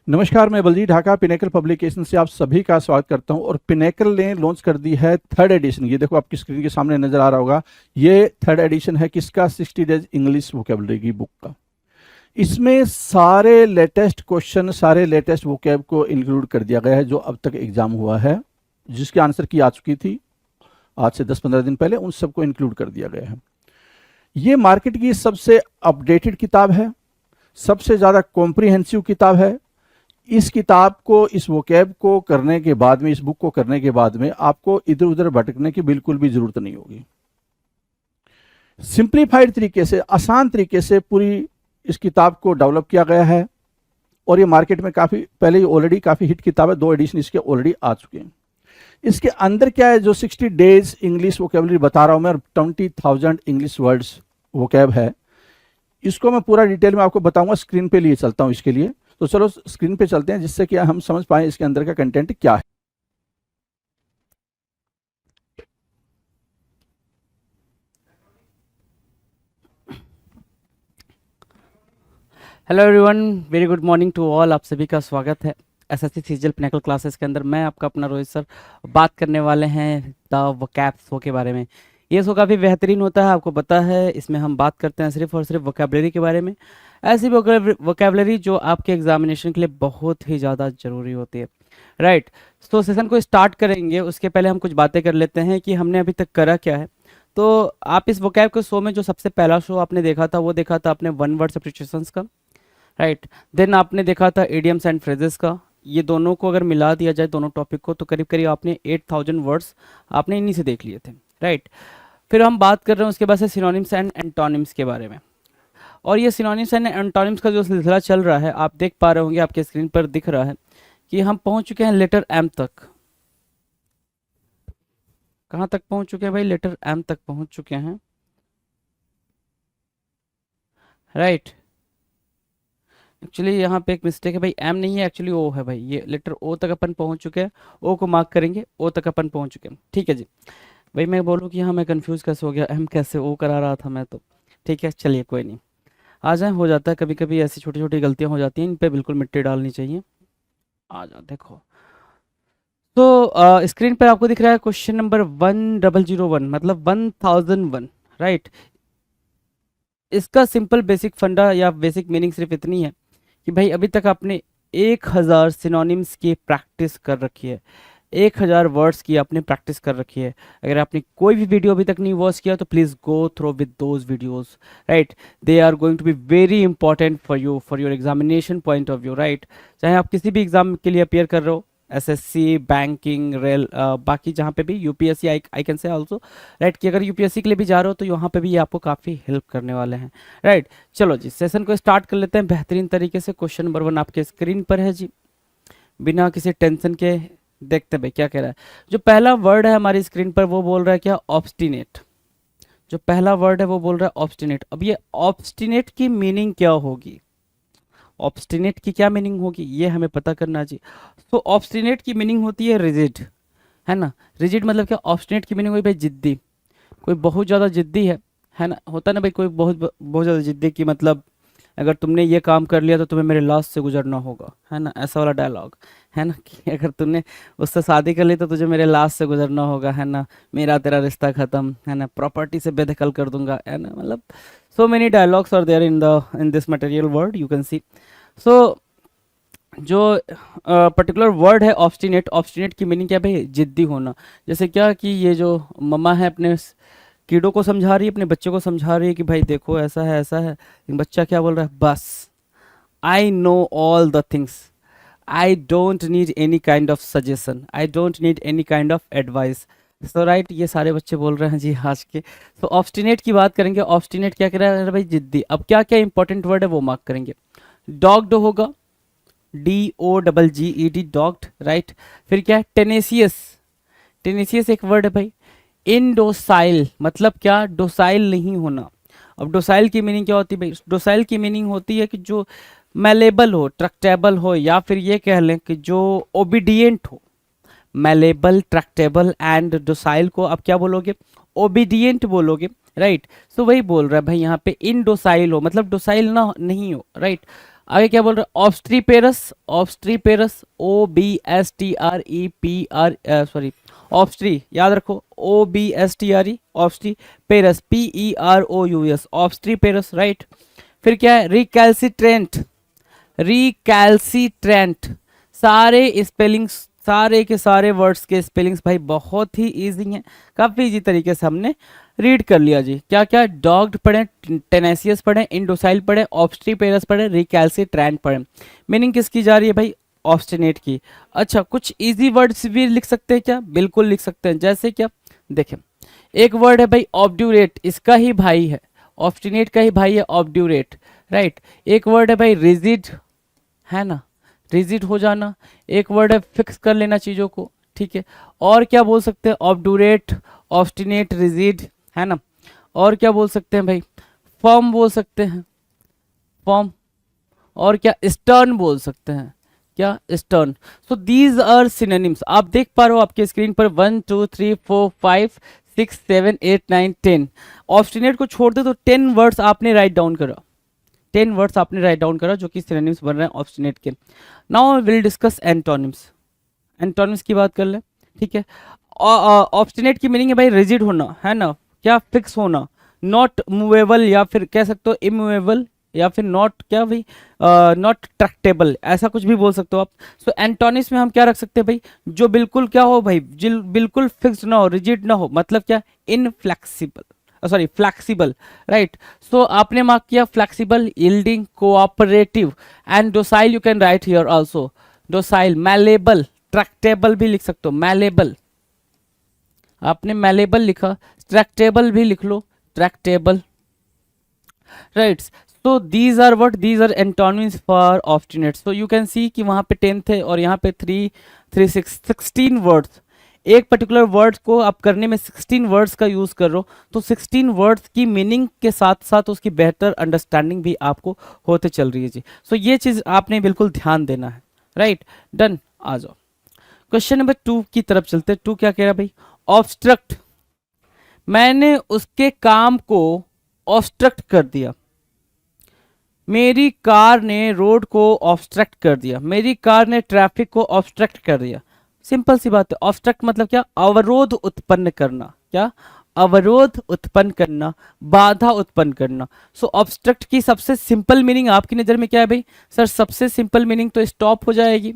नमस्कार, मैं Baljeet Dhaka pinnacle publication से आप सभी का स्वागत करता हूं। और पिनेकल ने लॉन्च कर दी है थर्ड एडिशन। ये देखो आपकी स्क्रीन के सामने नजर आ रहा होगा। ये थर्ड एडिशन है किसका? 60 डेज इंग्लिश वोकेबलरी की बुक का। इसमें सारे लेटेस्ट क्वेश्चन, सारे लेटेस्ट वोकेब को इंक्लूड कर दिया गया है जो अब तक एग्जाम हुआ है, जिसकी आंसर की आ चुकी थी आज से 10-15 दिन पहले, उन सबको इंक्लूड कर दिया गया है। ये मार्केट की सबसे अपडेटेड किताब है, सबसे ज़्यादा कॉम्प्रिहेंसिव किताब है। इस किताब को, इस वोकैब को करने के बाद में, इस बुक को करने के बाद में आपको इधर उधर भटकने की बिल्कुल भी जरूरत नहीं होगी। सिंप्लीफाइड तरीके से, आसान तरीके से पूरी इस किताब को डेवलप किया गया है। और ये मार्केट में काफ़ी पहले ही ऑलरेडी काफ़ी हिट किताब है, 2 एडिशन इसके ऑलरेडी आ चुके हैं। इसके अंदर क्या है, जो 60 डेज इंग्लिश वोकेबलरी बता रहा हूं मैं, 20,000 इंग्लिश वर्ड्स वोकैब है, इसको मैं पूरा डिटेल में आपको बताऊंगा। स्क्रीन पे लिए चलता हूं इसके लिए, तो चलो स्क्रीन पे चलते हैं जिससे कि हम समझ पाए इसके अंदर का कंटेंट क्या है। Hello everyone, very good morning to all. आप सभी का स्वागत है एसएससी सीजीएल पिनेकल क्लासेस के अंदर। मैं आपका अपना रोहित सर बात करने वाले हैं द वोकैब शो के बारे में। ये शो काफ़ी बेहतरीन होता है, आपको पता है। इसमें हम बात करते हैं सिर्फ और सिर्फ वोकैबलरी के बारे में, ऐसी वोकैबलरी जो आपके एग्जामिनेशन के लिए बहुत ही ज़्यादा ज़रूरी होती है, राइट। तो सेशन को स्टार्ट करेंगे उसके पहले हम कुछ बातें कर लेते हैं कि हमने अभी तक करा क्या है। तो आप इस वोकैब के शो में जो सबसे पहला शो आपने देखा था वो देखा था आपने वन वर्ड सब्स्टिट्यूशंस का, राइट। देन आपने देखा था इडियम्स एंड फ्रेजेस का। ये दोनों को अगर मिला दिया जाए, दोनों टॉपिक को, तो करीब करीब आपने 8000 वर्ड्स आपने इन्हीं से देख लिए थे, राइट। फिर हम बात कर रहे हैं उसके बाद से सिनोनिम्स एंड एंटोनिम्स के बारे में। और ये सिनोनिम्स एंड एंटोनिम्स का जो सिलसिला चल रहा है, आप देख पा रहे होंगे, आपके स्क्रीन पर दिख रहा है कि हम पहुंच चुके हैं लेटर एम तक। कहाँ तक पहुंच चुके हैं भाई? लेटर एम तक पहुंच चुके हैं, राइट। एक्चुअली यहाँ पे एक मिस्टेक है भाई, एम नहीं है, एक्चुअली ओ है भाई। ये लेटर ओ तक अपन पहुँच चुके हैं, ओ को मार्क करेंगे, ओ तक अपन पहुँच चुके हैं, ठीक है जी। भाई मैं बोलूँ कि हाँ मैं कंफ्यूज कैसे हो गया, एम कैसे ओ करा रहा था मैं तो। ठीक है, चलिए कोई नहीं, आ जाए, हो जाता है कभी कभी, ऐसी छोटी छोटी गलतियाँ हो जाती हैं, इन पर बिल्कुल मिट्टी डालनी चाहिए। आ जाओ, देखो। तो स्क्रीन पर आपको दिख रहा है क्वेश्चन नंबर 1001, मतलब 1001, राइट। इसका सिंपल बेसिक फंडा या बेसिक मीनिंग सिर्फ इतनी है कि भाई अभी तक आपने 1000 सिनोनिम्स की प्रैक्टिस कर रखी है, 1000 वर्ड्स की आपने प्रैक्टिस कर रखी है। अगर आपने कोई भी वीडियो अभी तक नहीं वॉच किया तो please go through with those videos, right. They are going to be very important for you, for your examination point of view, right. चाहे आप किसी भी एग्जाम के लिए अपियर कर रहे हो, एसएससी, बैंकिंग, रेल, बाकी जहाँ पे भी, UPSC, I can say also, right, कि अगर यूपीएससी के लिए भी जा रहे हो तो यहाँ पे भी ये आपको काफ़ी हेल्प करने वाले हैं, राइट। चलो जी, सेशन को स्टार्ट कर लेते हैं बेहतरीन तरीके से। क्वेश्चन नंबर 1 आपके स्क्रीन पर है जी, बिना किसी टेंशन के देखते भाई क्या कह रहा है। जो पहला वर्ड है हमारी स्क्रीन पर वो बोल रहा है क्या? ऑब्स्टिनेट। जो पहला वर्ड है वो बोल रहा है ऑब्स्टिनेट। अब ये ऑब्स्टिनेट की मीनिंग क्या होगी? ऑब्स्टिनेट की क्या मीनिंग होगी ये हमें पता करना चाहिए। तो ऑब्स्टिनेट की मीनिंग होती है रिजिड, है ना। रिजिड मतलब क्या? ऑब्स्टिनेट की मीनिंग हुई भाई जिद्दी। कोई बहुत ज़्यादा जिद्दी है ना, होता ना भाई, कोई बहुत बहुत ज़्यादा जिद्दी की मतलब अगर तुमने ये काम कर लिया तो तुम्हें मेरे लाश से गुजरना होगा, है ना, ऐसा वाला डायलॉग, है ना। कि अगर तुमने उससे शादी कर ली तो तुझे मेरे लाश से गुजरना होगा, है ना, मेरा तेरा रिश्ता खत्म, है ना, प्रॉपर्टी से बेदखल कर दूंगा, है ना। मतलब so many dialogues are there in this material word, you can see. So जो पर्टिकुलर वर्ड है ऑब्स्टिनेट, ऑब्स्टिनेट की मीनिंग क्या है भाई? जिद्दी होना। जैसे क्या कि ये जो मम्मा है अपने कीड़ों को समझा रही है, अपने बच्चों को समझा रही है कि भाई देखो ऐसा है ऐसा है, लेकिन बच्चा क्या बोल रहा है? बस I know all the things, I don't need any kind of suggestion, I don't need any kind of advice. So right, ये सारे बच्चे बोल रहे हैं जी आज के। तो ऑब्स्टिनेट की बात करेंगे। ऑब्स्टिनेट क्या कह रहा है भाई? जिद्दी। अब क्या क्या इंपॉर्टेंट वर्ड है वो मार्क करेंगे। डॉग्ड होगा, DOGGED, डॉग्ड, राइट। फिर क्या है? टेनेसियस। टेनेसियस एक वर्ड है भाई। इनडोसाइल मतलब क्या? डोसाइल नहीं होना। अब डोसाइल की मीनिंग क्या होती है भाई? डोसाइल की मीनिंग होती है कि जो मेलेबल हो, ट्रैक्टेबल हो, या फिर ये कह लें कि जो ओबीडियंट हो। मेलेबल, ट्रैक्टेबल एंड डोसाइल को आप क्या बोलोगे? ओबीडियंट बोलोगे, राइट। सो वही बोल रहा है भाई यहाँ पे, इनडोसाइल हो मतलब डोसाइल ना नहीं हो, राइट। आगे क्या बोल रहा है, ऑब्स्ट्रीपेरस, ऑब्स्ट्रीपेरस, OBSTREPR, सॉरी ऑब्स्ट्री, याद रखो OBSTRE, ऑब्स्ट्रीपेरस, PEROUS, ऑब्स्ट्रीपेरस, राइट। फिर क्या है, रिकैल्सिट्रेंट, रिकैल्सिट्रेंट, सारे स्पेलिंग्स, सारे के सारे वर्ड्स के स्पेलिंग्स भाई बहुत ही इजी हैं, काफ़ी इजी तरीके से हमने रीड कर लिया जी। क्या क्या, डॉग्ड पढ़े, टेनेसियस पढ़े, इंडोसाइल पढ़े, ऑब्स्ट्रीपेरस पढ़े, रिकैल्सिट्रेंट पढ़े। मीनिंग किसकी जा रही है भाई, ऑब्स्टिनेट की। अच्छा, कुछ इजी वर्ड्स भी लिख सकते हैं क्या, बिल्कुल लिख सकते हैं। जैसे क्या, देखें एक वर्ड है भाई ऑब्ड्यूरेट, इसका ही भाई है, ऑब्स्टिनेट का ही भाई है ऑब्ड्यूरेट, राइट। एक वर्ड है भाई रिजिड, है ना, रिजिड हो जाना। एक वर्ड है फिक्स कर लेना चीज़ों को, ठीक है। और क्या बोल सकते हैं, ऑब्डूरेट, ऑब्स्टिनेट, रिजिड, है ना। और क्या बोल सकते हैं भाई, फर्म बोल सकते हैं, फर्म। और क्या, स्टर्न बोल सकते हैं, क्या, stern. So these are synonyms. आप देख पा रहे हो आपके स्क्रीन पर 1 2 3 4 5 6 7 8 9 10। ऑब्स्टिनेट को छोड़ दे तो 10 वर्ड्स आपने राइट डाउन करा, 10 वर्ड्स आपने राइट डाउन करा जो कि सिनोनिम्स बन रहे हैं ऑब्स्टिनेट के। Now will discuss antonyms, antonyms की बात कर ले, ठीक है। ऑब्स्टिनेट की मीनिंग है भाई रिजिड होना, है ना, क्या, फिक्स होना, नॉट मूवेबल, या फिर कह सकते हो इमूवेबल, या फिर नॉट, क्या भाई, नॉट ट्रैक्टेबल, ऐसा कुछ भी बोल सकते हो आप। सो एंटोनिम्स में हम क्या रख सकते हैं भाई, जो बिल्कुल क्या हो भाई, बिल्कुल फिक्स्ड ना हो, रिजिड ना हो, मतलब क्या, इनफ्लेक्सिबल, सॉरी फ्लैक्सिबल, राइट। सो आपने मार्क किया flexible, yielding, cooperative and docile, you can write here also, docile, malleable, Tractable भी लिख सकते हो, मैलेबल, आपने मैलेबल लिखा, ट्रैक्टेबल भी लिख लो, tractable, right. So these are what, these are antonyms for obstinate. So you can see कि वहां पे 10 थे और यहाँ पे 16 वर्ड्स, एक पर्टिकुलर वर्ड को आप करने में 16 वर्ड्स का यूज कर रहे हो, तो 16 वर्ड्स की मीनिंग के साथ साथ उसकी बेहतर अंडरस्टैंडिंग भी आपको होते चल रही है जी। सो ये चीज आपने बिल्कुल ध्यान देना है, राइट, डन। आ जाओ क्वेश्चन नंबर 2 की तरफ चलते हैं। 2 क्या कह रहा है भाई, ऑब्स्ट्रक्ट, मैंने उसके काम को ऑब्स्ट्रक्ट कर दिया, मेरी कार ने रोड को ऑब्स्ट्रक्ट कर दिया, मेरी कार ने ट्रैफिक को ऑब्स्ट्रक्ट कर दिया। सिंपल सी बात है, ऑब्स्ट्रक्ट मतलब क्या, अवरोध उत्पन्न करना, क्या, अवरोध उत्पन्न करना, बाधा उत्पन्न करना। सो ऑब्स्ट्रक्ट की सबसे सिंपल मीनिंग आपकी नजर में क्या है भाई, सर सबसे सिंपल मीनिंग तो स्टॉप हो जाएगी,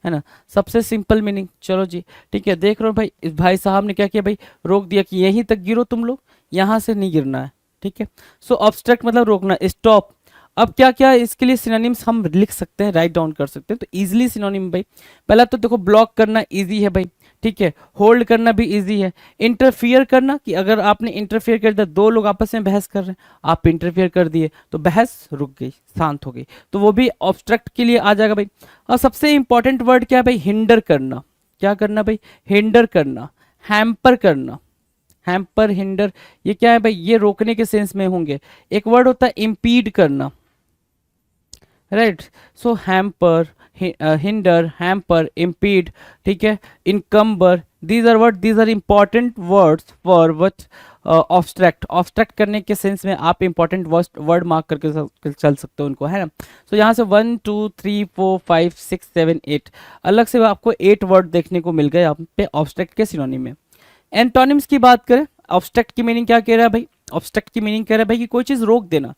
है ना, सबसे सिंपल मीनिंग। चलो जी ठीक है, देख रहे हो भाई, इस भाई साहब ने क्या किया भाई, रोक दिया कि यहीं तक गिरो तुम लोग, यहां से नहीं गिरना है, ठीक है। सो ऑब्स्ट्रक्ट मतलब रोकना, स्टॉप। अब क्या क्या इसके लिए सिनोनिम्स हम लिख सकते हैं, राइट डाउन कर सकते हैं, तो इजीली सिनोनिम भाई, पहला तो देखो ब्लॉक करना इजी है भाई, ठीक है, होल्ड करना भी इजी है, इंटरफियर करना, कि अगर आपने इंटरफियर कर दिया, दो लोग आपस में बहस कर रहे हैं, आप इंटरफियर कर दिए तो बहस रुक गई, शांत हो गई, तो वो भी ऑब्स्ट्रक्ट के लिए आ जाएगा भाई। और सबसे इंपॉर्टेंट वर्ड क्या है भाई, हिंडर करना, क्या करना भाई, हिंडर करना, हैम्पर करना, हैम्पर, हिंडर, ये क्या है भाई, ये रोकने के सेंस में होंगे। एक वर्ड होता है इम्पीड करना, right. So hamper, hinder, hamper, impede, ठीक है, encumber, these are word, these are important words for what, obstruct, obstruct करने के सेंस में आप इंपॉर्टेंट वर्ड मार्क करके चल सकते हो उनको, है ना। सो यहाँ से 1 2 3 4 5 6 7 8 अलग से आपको 8 वर्ड देखने को मिल गए यहाँ पे ऑब्स्ट्रैक्ट के सिनोनिम में। एंटोनिम्स की बात करें, ऑब्स्ट्रैक्ट की मीनिंग क्या कह रहा है भाई, ऑब्स्ट्रैक्ट की मीनिंग कह रहा है भाई कि कोई चीज़ रोक देना,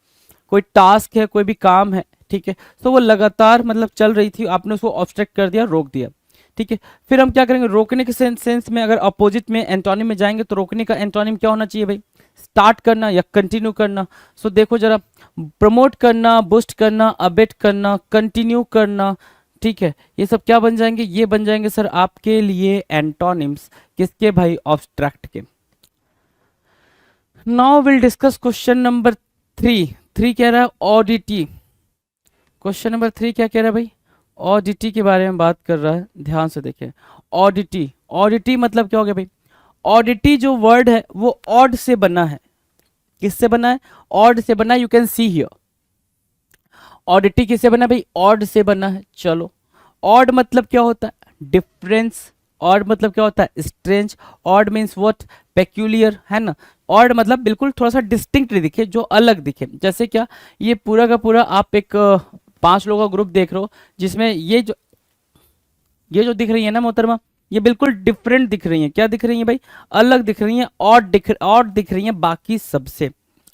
कोई टास्क है, कोई भी काम है, ठीक है, तो वो लगातार मतलब चल रही थी, आपने उसको ऑब्स्ट्रैक्ट कर दिया, रोक दिया, ठीक है। फिर हम क्या करेंगे, रोकने के सेंस में अगर अपोजिट में एंटोनिम में जाएंगे तो रोकने का एंटोनिम क्या होना चाहिए भाई, स्टार्ट करना या कंटिन्यू करना। सो देखो जरा, प्रमोट करना, बूस्ट करना, अबेट करना, कंटिन्यू करना, ठीक है, ये सब क्या बन जाएंगे, ये बन जाएंगे सर आपके लिए एंटोनिम्स, किसके भाई, ऑब्स्ट्रैक्ट के। Now will discuss question number 3 कह रहा है ऑडिटी। क्वेश्चन नंबर 3 क्या कह रहा है भाई, ऑडिटी के बारे में बात कर रहा है, ध्यान से देखें। ऑडिटी, ऑडिटी मतलब क्या हो गया भाई, ऑडिटी जो वर्ड है वो ऑड से बना है, किससे बना है, ऑड से बना है, यू कैन सी हियर। ऑडिटी किससे बना भाई, ऑड से बना है। चलो, ऑड मतलब क्या होता है, डिफरेंस, ऑड मतलब क्या होता है, strange, odd means what, peculiar, है ना। ऑड मतलब बिल्कुल थोड़ा सा डिस्टिंक्ट दिखे, जो अलग दिखे, जैसे क्या, ये पूरा का पूरा आप एक 5 लोगों का ग्रुप देख रहे हो जिसमें ये जो दिख रही है ना मोहतरमा, ये बिल्कुल डिफरेंट दिख रही हैं। क्या दिख रही हैं भाई? अलग दिख रही हैं, और दिख रही हैं बाकी सबसे,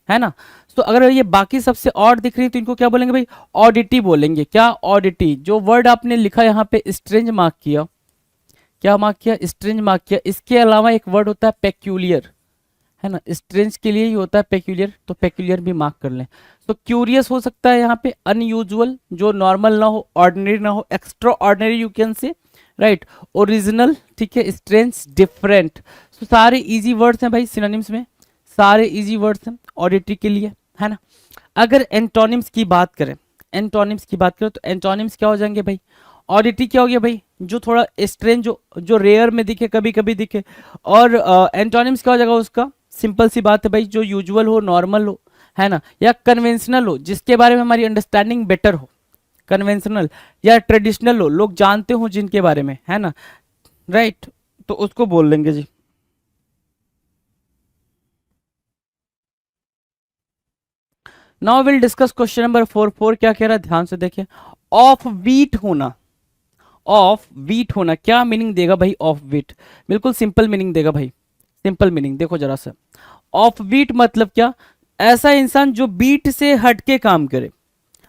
है ना। तो अगर ये बाकी सबसे और दिख रही है तो इनको क्या बोलेंगे भाई? ऑडिटी बोलेंगे। क्या? ऑडिटी। जो वर्ड आपने लिखा यहाँ पे स्ट्रेंज मार्क किया, क्या मार्क किया? स्ट्रेंज मार्क किया। इसके अलावा एक वर्ड होता है पेक्यूलियर, है ना। स्ट्रेंज के लिए ही होता है पेक्यूलियर, तो पेक्यूलियर भी मार्क कर लें। तो क्यूरियस हो सकता है यहाँ पे, अनयूजुअल जो नॉर्मल ना हो, ऑर्डिनरी ना हो, extra ordinary you can say, right. Original, ठीक है। Strange, different. तो सारे इजी वर्ड्स हैं भाई सिनोनिम्स में, सारे इजी वर्ड्स हैं ऑडिटरी के लिए, है ना। अगर एंटोनिम्स की बात करें, एंटोनिम्स की बात करें तो एंटोनिम्स क्या हो जाएंगे भाई? ऑडिटी क्या हो गया भाई? जो थोड़ा स्ट्रेंज, जो रेयर में दिखे, कभी कभी दिखे। और एंटोनिम्स क्या हो जाएगा उसका? सिंपल सी बात है भाई, जो यूजुअल हो, नॉर्मल हो, है ना, या कन्वेंशनल हो, जिसके बारे में हमारी अंडरस्टैंडिंग बेटर हो। कन्वेंशनल या ट्रेडिशनल हो, लोग जानते हो जिनके बारे में, है ना, राइट। तो उसको बोल लेंगे जी। Now will discuss question number 4। क्या कह रहा है? ध्यान से देखिए। ऑफ व्हीट होना, ऑफ व्हीट होना क्या मीनिंग देगा भाई? ऑफ व्हीट बिल्कुल सिंपल मीनिंग देगा भाई, सिंपल मीनिंग देखो जरा सा। ऑफ बीट मतलब क्या? ऐसा इंसान जो बीट से हटके काम करे।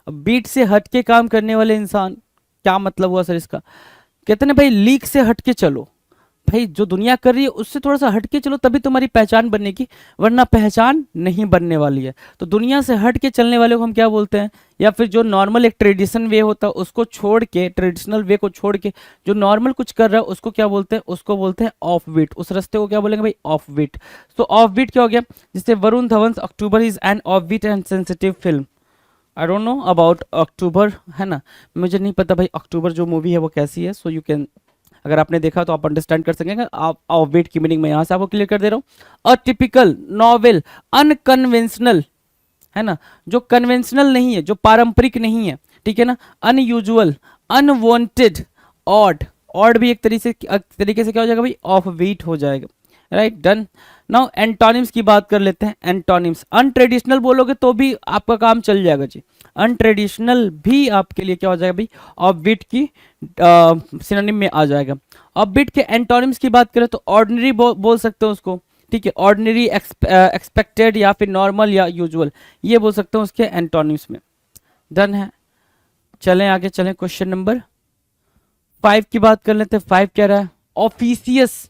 अब बीट से हटके काम करने वाले इंसान, क्या मतलब हुआ सर इसका? कहते हैं भाई लीक से हटके चलो, भाई जो दुनिया कर रही है उससे थोड़ा सा हटके चलो, तभी तुम्हारी पहचान बनेगी, वरना पहचान नहीं बनने वाली है। तो दुनिया से हट के चलने वाले को हम क्या बोलते हैं? या फिर जो नॉर्मल एक ट्रेडिशन वे होता है उसको छोड़ के, ट्रेडिशनल वे को छोड़ के जो नॉर्मल कुछ कर रहा है उसको क्या बोलते हैं? उसको बोलते हैं ऑफ बीट। उस रास्ते को क्या बोलेंगे भाई? Offbeat. तो ऑफ बीट क्या हो गया? जैसे Varun Dhawan October is an offbeat and sensitive film. I don't know about October, है ना, मुझे नहीं पता भाई अक्टूबर जो मूवी है वो कैसी है। सो यू कैन, अगर आपने देखा तो आप अंडरस्टैंड कर सकेंगे। आप ऑफ बीट की मीनिंग मैं यहाँ से आपको क्लियर कर दे रहा हूँ। अटिपिकल, नॉवेल, अनकन्वेंशनल, है ना, जो कन्वेंशनल नहीं है, जो पारंपरिक नहीं है, ठीक है ना। अनयूजुअल, अनवांटेड, ऑड, ऑड भी एक तरीके से क्या हो जाएगा भाई? ऑफ बीट हो जाएगा, राइट। डन। नाउ एंटोनिम्स की बात कर लेते हैं। एंटोनिम्स, अनट्रेडिशनल बोलोगे तो भी आपका काम चल जाएगा जी। अनट्रेडिशनल भी आपके लिए क्या हो जाएगा भाई? ऑफ बीट की सिनोनिम में आ जाएगा। ऑफ बीट के एंटोनिम्स की बात करें तो ऑर्डिनरी बोल सकते हो उसको, ठीक है। ऑर्डिनरी, एक्सपेक्टेड, या फिर नॉर्मल या यूजुअल, ये बोल सकते हो उसके एंटोनिम्स में। डन है। चलें आगे, चलें क्वेश्चन नंबर 5 की बात कर लेते हैं। 5 क्या रहा है? ऑफिशियस।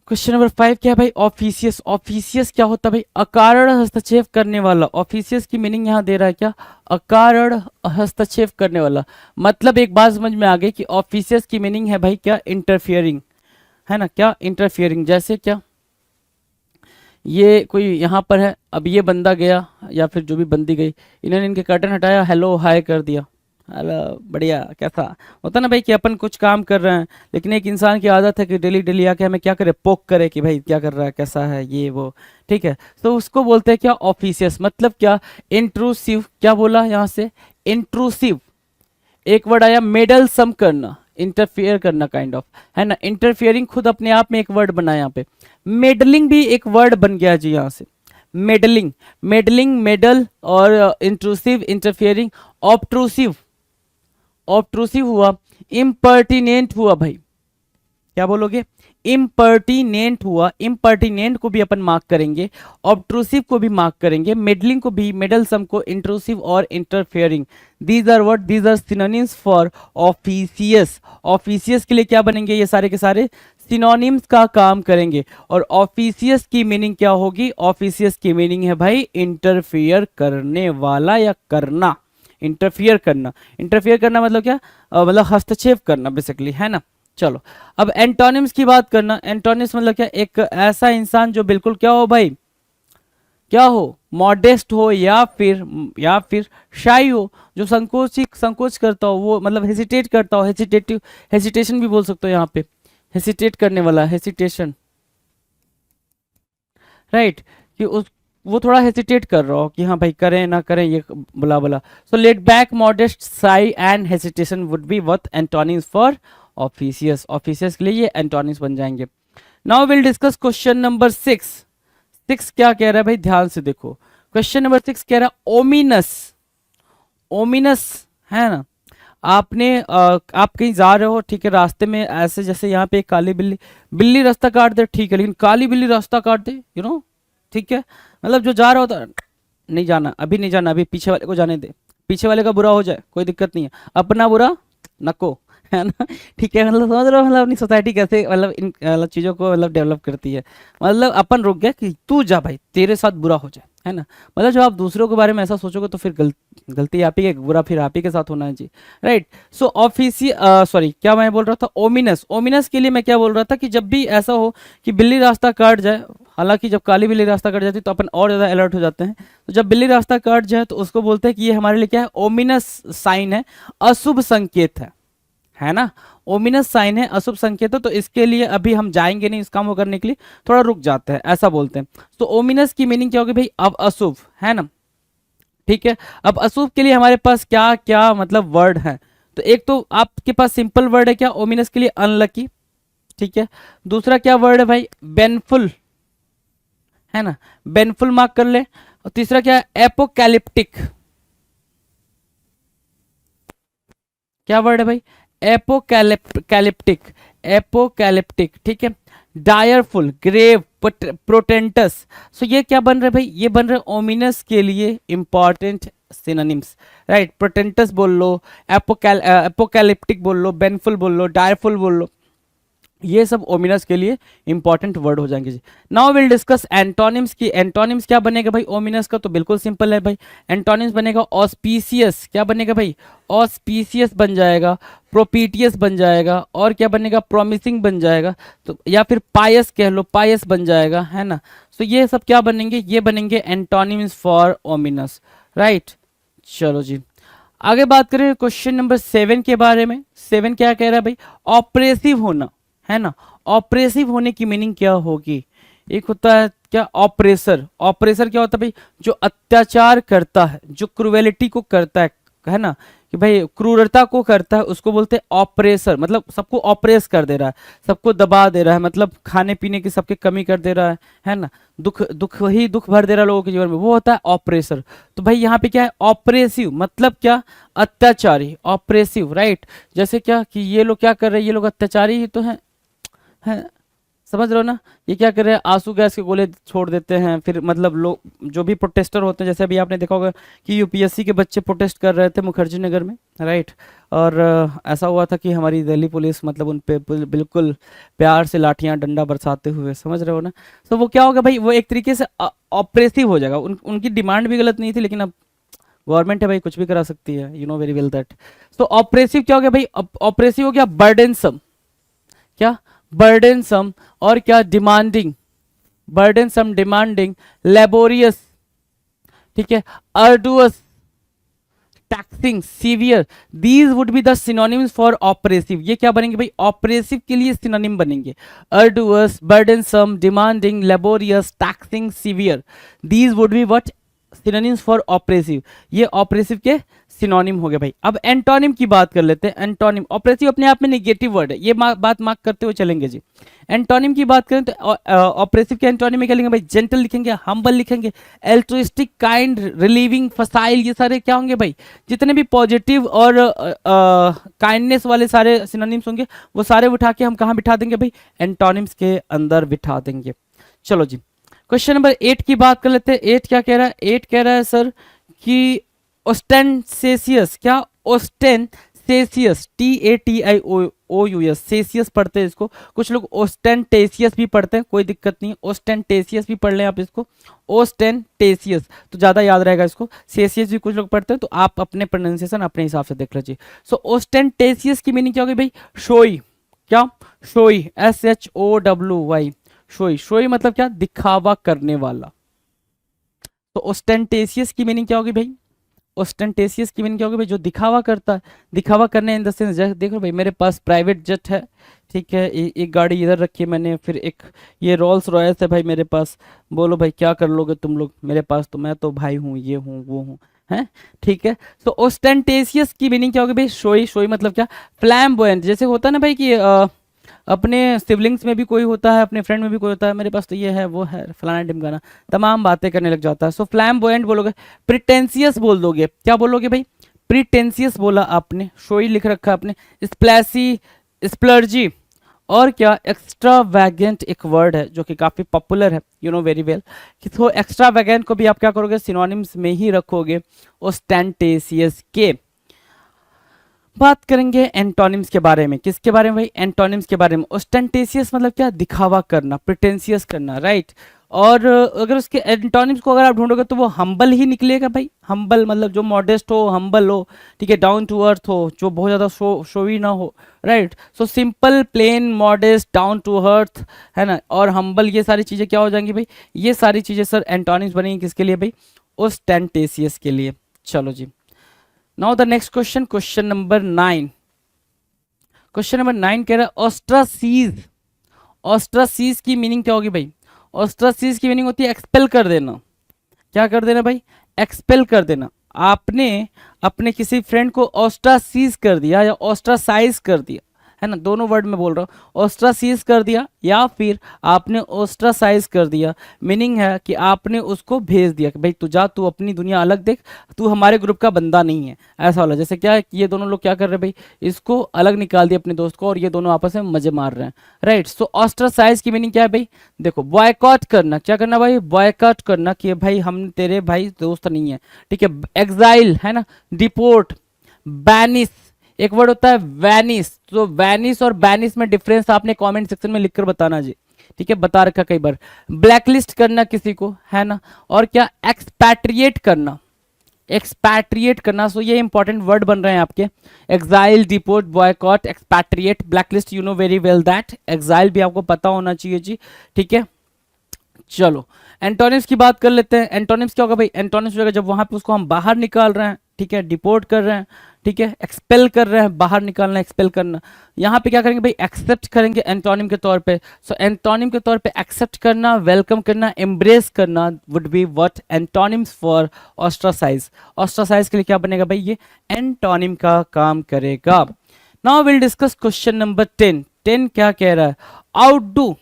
क्वेश्चन नंबर 5 क्या है भाई? ऑफिशियस। ऑफिशियस क्या होता है भाई? अकारण हस्तक्षेप करने वाला। ऑफिशियस की मीनिंग यहाँ दे रहा है क्या? अकारण हस्तक्षेप करने वाला। मतलब एक बात समझ में आ गई कि ऑफिशियस की मीनिंग है भाई क्या? इंटरफियरिंग, है ना। क्या? इंटरफियरिंग। जैसे क्या? ये कोई यहाँ पर है, अब ये बंदा गया या फिर जो भी बंदी गई, इन्होंने इनके कर्टन हटाया, हेलो हाय कर दिया, हेलो बढ़िया, कैसा होता ना भाई कि अपन कुछ काम कर रहे हैं, लेकिन एक इंसान की आदत है कि डेली डेली आके हमें क्या करे? पोक करे कि भाई क्या कर रहा है, कैसा है, ये वो, ठीक है। तो उसको बोलते हैं क्या? ऑफिशियस। मतलब क्या? इंट्रूसिव। क्या बोला यहाँ से? इंट्रूसिव। एक वर्ड आया मेडल सम करना, इंटरफियर करना काइंड ऑफ, है ना। इंटरफियरिंग खुद अपने आप में एक वर्ड बना यहाँ पे। मेडलिंग भी एक वर्ड बन गया जी यहाँ से। मेडलिंग, मेडलिंग, मेडल, और इंट्रूसिव, इंटरफियरिंग। ऑब्ट्रूसिव, ऑब्ट्रूसिव हुआ। इम्पर्टिनेंट हुआ भाई, क्या बोलोगे? इम्पर्टिनेंट हुआ। इम्पर्टिनेंट को भी अपन मार्क करेंगे, ऑब्ट्रूसिव को भी मार्क करेंगे, मेडलिंग को भी, मेडलसम को, इंट्रूसिव और interfering. These are what? These are synonyms for officious. Officious के लिए क्या बनेंगे? ये सारे के सारे सिनोनिम्स का काम करेंगे। और ऑफिशियस की मीनिंग क्या होगी? ऑफिशियस की मीनिंग है भाई इंटरफियर करने वाला या करना। इंटरफियर करना, इंटरफियर करना मतलब क्या? मतलब हस्तक्षेप करना बेसिकली, है ना। चलो अब एंटोनिम्स की बात करना। एंटोनिम्स मतलब क्या? एक ऐसा इंसान जो बिल्कुल क्या हो भाई? क्या हो? मॉडेस्ट हो, या फिर शाई हो, जो संकोच करता हो, वो मतलब हेसिटेट करता हो। हेसिटेटिव, हेसिटेशन भी बोल सकते हो यहाँ पे, हेसिटेट करने वाला, हेसिटेशन, राइट। कि उस, वो थोड़ा हेसिटेट कर रहा हो कि हाँ भाई करें ना करें, ये बुला बुला। So laid back, modest, shy and hesitation would be what? Antonyms for officious. Officious के लिए ये एंटोनिम्स बन जाएंगे। Now will discuss question number 6। 6 क्या कह रहा है भाई? ध्यान से देखो। क्वेश्चन नंबर 6 कह रहा है ओमिनस। ओमिनस है ना। आपने आप कहीं जा रहे हो, ठीक है, रास्ते में ऐसे जैसे यहाँ पे एक काली बिल्ली, बिल्ली रास्ता काट दे, ठीक है, लेकिन काली बिल्ली रास्ता काट दे, ठीक है, मतलब जो जा रहा होता, नहीं जाना, अभी नहीं जाना, अभी पीछे वाले को जाने दे, पीछे वाले का बुरा हो जाए कोई दिक्कत नहीं है, अपना बुरा नको, है ना। ठीक है, मतलब समझ रहे हो, मतलब अपनी सोसाइटी कैसे मतलब इन मतलब चीज़ों को मतलब डेवलप करती है। मतलब अपन रुक गया कि तू जा भाई, तेरे साथ बुरा हो जाए, है ना। मतलब जब आप दूसरों के बारे में ऐसा सोचोगे तो फिर गलती आप ही के, बुरा फिर आप ही के साथ होना चाहिए, राइट। सो ऑफिसी सॉरी, क्या मैं बोल रहा था, ओमिनस, ओमिनस के लिए मैं क्या बोल रहा था कि जब भी ऐसा हो कि बिल्ली रास्ता काट जाए, हालांकि जब काली बिल्ली रास्ता काट जाती है तो अपन और ज़्यादा अलर्ट हो जाते हैं, तो जब बिल्ली रास्ता काट जाए तो उसको बोलते हैं कि ये हमारे लिए क्या है, ओमिनस साइन है, अशुभ संकेत है ना। ओमिनस साइन है, अशुभ संकेत है, तो इसके लिए अभी हम जाएंगे नहीं इस काम को करने के लिए, थोड़ा रुक जाते हैं, ऐसा बोलते हैं। तो ओमिनस की मीनिंग क्या होगी भाई, अब अशुभ, है ना। ठीक है, अब अशुभ के लिए हमारे पास क्या क्या मतलब वर्ड है, तो एक तो आपके पास सिंपल वर्ड है क्या, ओमिनस के लिए अनलकी, ठीक है। दूसरा क्या वर्ड है भाई, बेनफुल, है ना, बेनफुल मार्क कर ले। और तीसरा क्या है, एपोकैलिप्टिक, क्या वर्ड है भाई, एपोकैलिप्टिक, एपोकैलिप्टिक, ठीक है। डायरफुल, ग्रेव, प्रोटेंटस, सो ये क्या बन रहे हैं भाई, ये बन रहे ओमिनस के लिए इंपॉर्टेंट सिनोनिम्स, राइट। प्रोटेंटस बोल लो, एपोकैलिप्टिक बोल लो, बेनफुल बोल लो, डायरफुल बोल लो, ये सब ओमिनस के लिए इंपॉर्टेंट वर्ड हो जाएंगे जी। नाउ विल डिस्कस एंटोनिम्स की। एंटोनिम्स क्या बनेगा भाई ओमिनस का, तो बिल्कुल सिंपल है भाई, एंटोनिम्स बनेगा ऑस्पीसियस, क्या बनेगा भाई, ऑस्पीसियस बन जाएगा, प्रोपीटियस बन जाएगा, और क्या बनेगा, प्रॉमिसिंग बन जाएगा, तो या फिर पायस कह लो, पायस बन जाएगा, है ना। तो ये सब क्या बनेंगे, ये बनेंगे एंटोनिम्स फॉर ओमिनस, राइट। चलो जी, आगे बात करें क्वेश्चन नंबर 7 के बारे में। 7 क्या कह रहा है भाई, ऑपरेसिव होना, है ना। ऑपरेसिव होने की मीनिंग क्या होगी, एक होता है क्या, ऑपरेसर। ऑपरेसर क्या होता है भाई, जो अत्याचार करता है, जो क्रूएलिटी को करता है ना, कि भाई क्रूरता को करता है, उसको बोलते हैं ऑपरेसर। मतलब सबको ऑपरेस कर दे रहा है, सबको दबा दे रहा है, मतलब खाने पीने की सबके कमी कर दे रहा है ना, दुख दुख ही दुख भर दे रहा है लोगों के जीवन में, वो होता है ऑपरेसर। तो भाई यहाँ पे क्या है, ऑपरेसिव मतलब क्या, अत्याचारी, ऑपरेसिव, राइट। जैसे क्या कि ये लोग क्या कर रहे हैं, ये लोग अत्याचारी ही तो हैं, समझ रहे हो ना। ये क्या कर रहे हैं, आंसू गैस के गोले छोड़ देते हैं, फिर मतलब लोग जो भी प्रोटेस्टर होते हैं, जैसे अभी आपने देखा होगा कि यूपीएससी के बच्चे प्रोटेस्ट कर रहे थे मुखर्जी नगर में, राइट। और ऐसा हुआ था कि हमारी दिल्ली पुलिस मतलब उन पे बिल्कुल प्यार से लाठियां डंडा बरसाते हुए, समझ रहे हो ना। तो वो क्या होगा भाई, वो एक तरीके से ऑपरेसिव हो जाएगा। उनकी डिमांड भी गलत नहीं थी, लेकिन अब गवर्नमेंट है भाई, कुछ भी करा सकती है, you know very well that. तो ऑपरेसिव क्या हो गया भाई, ऑपरेसिव हो गया बर्डनसम, क्या, बर्डनसम, और क्या, डिमांडिंग, बर्डनसम, डिमांडिंग, लेबोरियस, ठीक है, arduous, taxing, severe, these would be the synonyms for oppressive. ये क्या बनेंगे भाई, ऑपरेसिव के लिए सिनोनिम बनेंगे, arduous, burdensome, demanding, laborious, taxing, severe, these would be what, synonyms for oppressive. ये ऑपरेसिव के सिनोनिम हो गए भाई। अब एंटोनिम की बात कर लेते हैं। एंटोनिम, ऑपरेसिव अपने आप में नेगेटिव वर्ड है, ये बात मार्क करते हुए चलेंगे जी। एंटोनिम की बात करें तो ऑपरेसिव के एंटोनिम में क्या लिखेंगे भाई, जेंटल लिखेंगे, हम्बल लिखेंगे, एल्ट्रुइस्टिक, काइंड, रिलीविंग, फसाइल, ये सारे क्या होंगे भाई, जितने भी पॉजिटिव और काइंडनेस वाले सारे सिनोनिम्स होंगे, वो सारे उठा के हम कहाँ बिठा देंगे भाई, एंटोनिम्स के अंदर बिठा देंगे। चलो जी, क्वेश्चन नंबर 8 की बात कर लेते हैं। 8 क्या कह रहा है, 8 कह रहा है सर कि ओस्टेंसेसियस, क्या, ओस्टेंसेसियस, TATIOUS, सेसियस पढ़ते हैं इसको, कुछ लोग ओस्टेंटेसियस भी पढ़ते हैं, कोई दिक्कत नहीं, ओस्टेंटेसियस भी पढ़ लें आप इसको, ओस्टेंटेसियस तो ज़्यादा याद रहेगा इसको। सेसियस भी कुछ लोग पढ़ते हैं, तो आप अपने प्रोनाउंसिएशन अपने हिसाब से देख लीजिए। सो ओस्टेंटेसियस की मीनिंग क्या होगी भाई, शोई, क्या, शोई, SHOWY, शोई, शोई मतलब क्या, दिखावा करने वाला। तो ओस्टेंटेसियस की मीनिंग क्या होगी भाई, ओस्टेंटेसियस की मीनिंग क्या होगी भाई, जो दिखावा करता है, दिखावा करने इन द सेंस, देखो भाई मेरे पास प्राइवेट जेट है, ठीक है, एक गाड़ी इधर रखी है मैंने, फिर एक ये रोल्स रॉयस है भाई मेरे पास, बोलो भाई क्या कर लोगे तुम लोग मेरे पास, तो मैं तो भाई हूँ, ये हूँ, वो हूँ, है, ठीक है। तो ओस्टेंटेसियस की मीनिंग क्या होगी भाई, शोई, शोई मतलब क्या, फ्लैम्बोयंट, जैसे होता है ना भाई कि अपने सिबलिंग्स में भी कोई होता है, अपने फ्रेंड में भी कोई होता है, मेरे पास तो ये है, वो है, फलाना ढिमकाना, तमाम बातें करने लग जाता है। सो फ्लैम्बोयंट बोलोगे, प्रिटेंसियस बोल दोगे, क्या बोलोगे भाई, प्रीटेंसियस बोला आपने, शोई लिख रखा आपने, स्प्लैसी, स्प्लर्जी, और क्या एक्स्ट्रावैगेंट एक वर्ड है जो कि काफी पॉपुलर है, यू नो वेरी वेल, कि तो एक्स्ट्रावैगेंट को भी आप क्या करोगे, सिनोनिम्स में ही रखोगे ओस्टेंटेशियस के। बात करेंगे एंटोनिम्स के बारे में, किसके बारे में भाई, एंटोनिम्स के बारे में। ओस्टेंटेशियस मतलब क्या, दिखावा करना, प्रिटेंशियस करना, राइट। और अगर उसके एंटोनिम्स को अगर आप ढूंढोगे तो वो हम्बल ही निकलेगा भाई। हम्बल मतलब जो मॉडेस्ट हो, हम्बल हो, ठीक है, डाउन टू अर्थ हो, जो बहुत ज़्यादा शोवी ना हो, right. So simple, plain, modest, down to earth, है ना, और हम्बल, ये सारी चीज़ें क्या हो जाएंगी भाई, ये सारी चीज़ें सर एंटोनिम्स बनेंगी किसके लिए भाई, ओस्टेंटेशियस के लिए। चलो जी, now the next question, question number 9। Question number 9 कह रहा है ऑस्ट्रासीज। ऑस्ट्रासीज की मीनिंग क्या होगी भाई, ऑस्ट्रासीज की मीनिंग होती है एक्सपेल कर देना। क्या कर देना भाई, एक्सपेल कर देना। आपने अपने किसी फ्रेंड को ऑस्ट्रासीज कर दिया या ऑस्ट्रासाइज कर दिया, है ना, दोनों वर्ड में बोल रहा हूँ, ऑस्ट्रासीज कर दिया या फिर आपने ऑस्ट्रासाइज कर दिया। मीनिंग है कि आपने उसको भेज दिया कि भाई तू जा, तू अपनी दुनिया अलग देख, तू हमारे ग्रुप का बंदा नहीं है, ऐसा वाला। जैसे क्या है कि ये दोनों लोग क्या कर रहे हैं भाई, इसको अलग निकाल दिया अपने दोस्त को, और ये दोनों आपस में मजे मार रहे हैं, राइट। सो ऑस्ट्रासाइज की मीनिंग क्या है भाई, देखो, बॉयकॉट करना। क्या करना भाई, बॉयकॉट करना, कि भाई हम तेरे भाई दोस्त नहीं है, ठीक है। एग्जाइल, है ना, डिपोर्ट, बैनिस, एक वर्ड होता है वैनिस। तो वैनिस और बैनिस में डिफरेंस आपने कमेंट सेक्शन में लिखकर बताना जी, ठीक है, बता रखा कई बार। ब्लैकलिस्ट करना किसी को, है ना, और क्या, एक्सपैट्रिएट करना, एक्सपैट्रिएट करना। सो ये इंपॉर्टेंट वर्ड बन रहे हैं आपके, exile, deport, boycott, expatriate, blacklist, you know very well that. Exile भी आपको पता होना चाहिए जी, ठीक है। चलो एंटोनिम्स की बात कर लेते हैं। एंटोनिम्स क्या होगा भाई, एंटोनिम्स होगा जब वहां पे उसको हम बाहर निकाल रहे हैं, ठीक है, डिपोर्ट कर रहे हैं, ठीक है, एक्सपेल कर रहे हैं, बाहर निकालना, एक्सपेल करना। यहाँ पे क्या करेंगे भाई, एक्सेप्ट करेंगे एंटोनिम के तौर पे। सो एंटोनिम के तौर पे एक्सेप्ट करना, वेलकम करना, एम्ब्रेस करना would be what, antonyms for ostracise. Ostracise के लिए क्या बनेगा भाई, ये एंटोनिम का काम करेगा। Now will discuss question number 10। 10 क्या कह रहा है, आउटडू।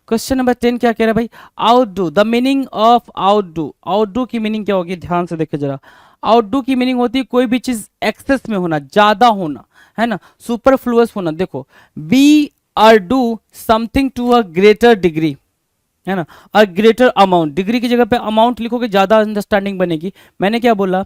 क्वेश्चन नंबर 10 क्या कह रहा है भाई, outdo. The meaning of outdo. Outdo की मीनिंग क्या होगी, ध्यान से देखिए जरा। आउटडू की मीनिंग होती है कोई भी चीज एक्सेस में होना, ज्यादा होना, है ना, सुपरफ्लुअस होना। देखो, be or do something to a greater degree, है ना, अ ग्रेटर अमाउंट। डिग्री की जगह पे अमाउंट लिखोगे, ज्यादा अंडरस्टैंडिंग बनेगी। मैंने क्या बोला,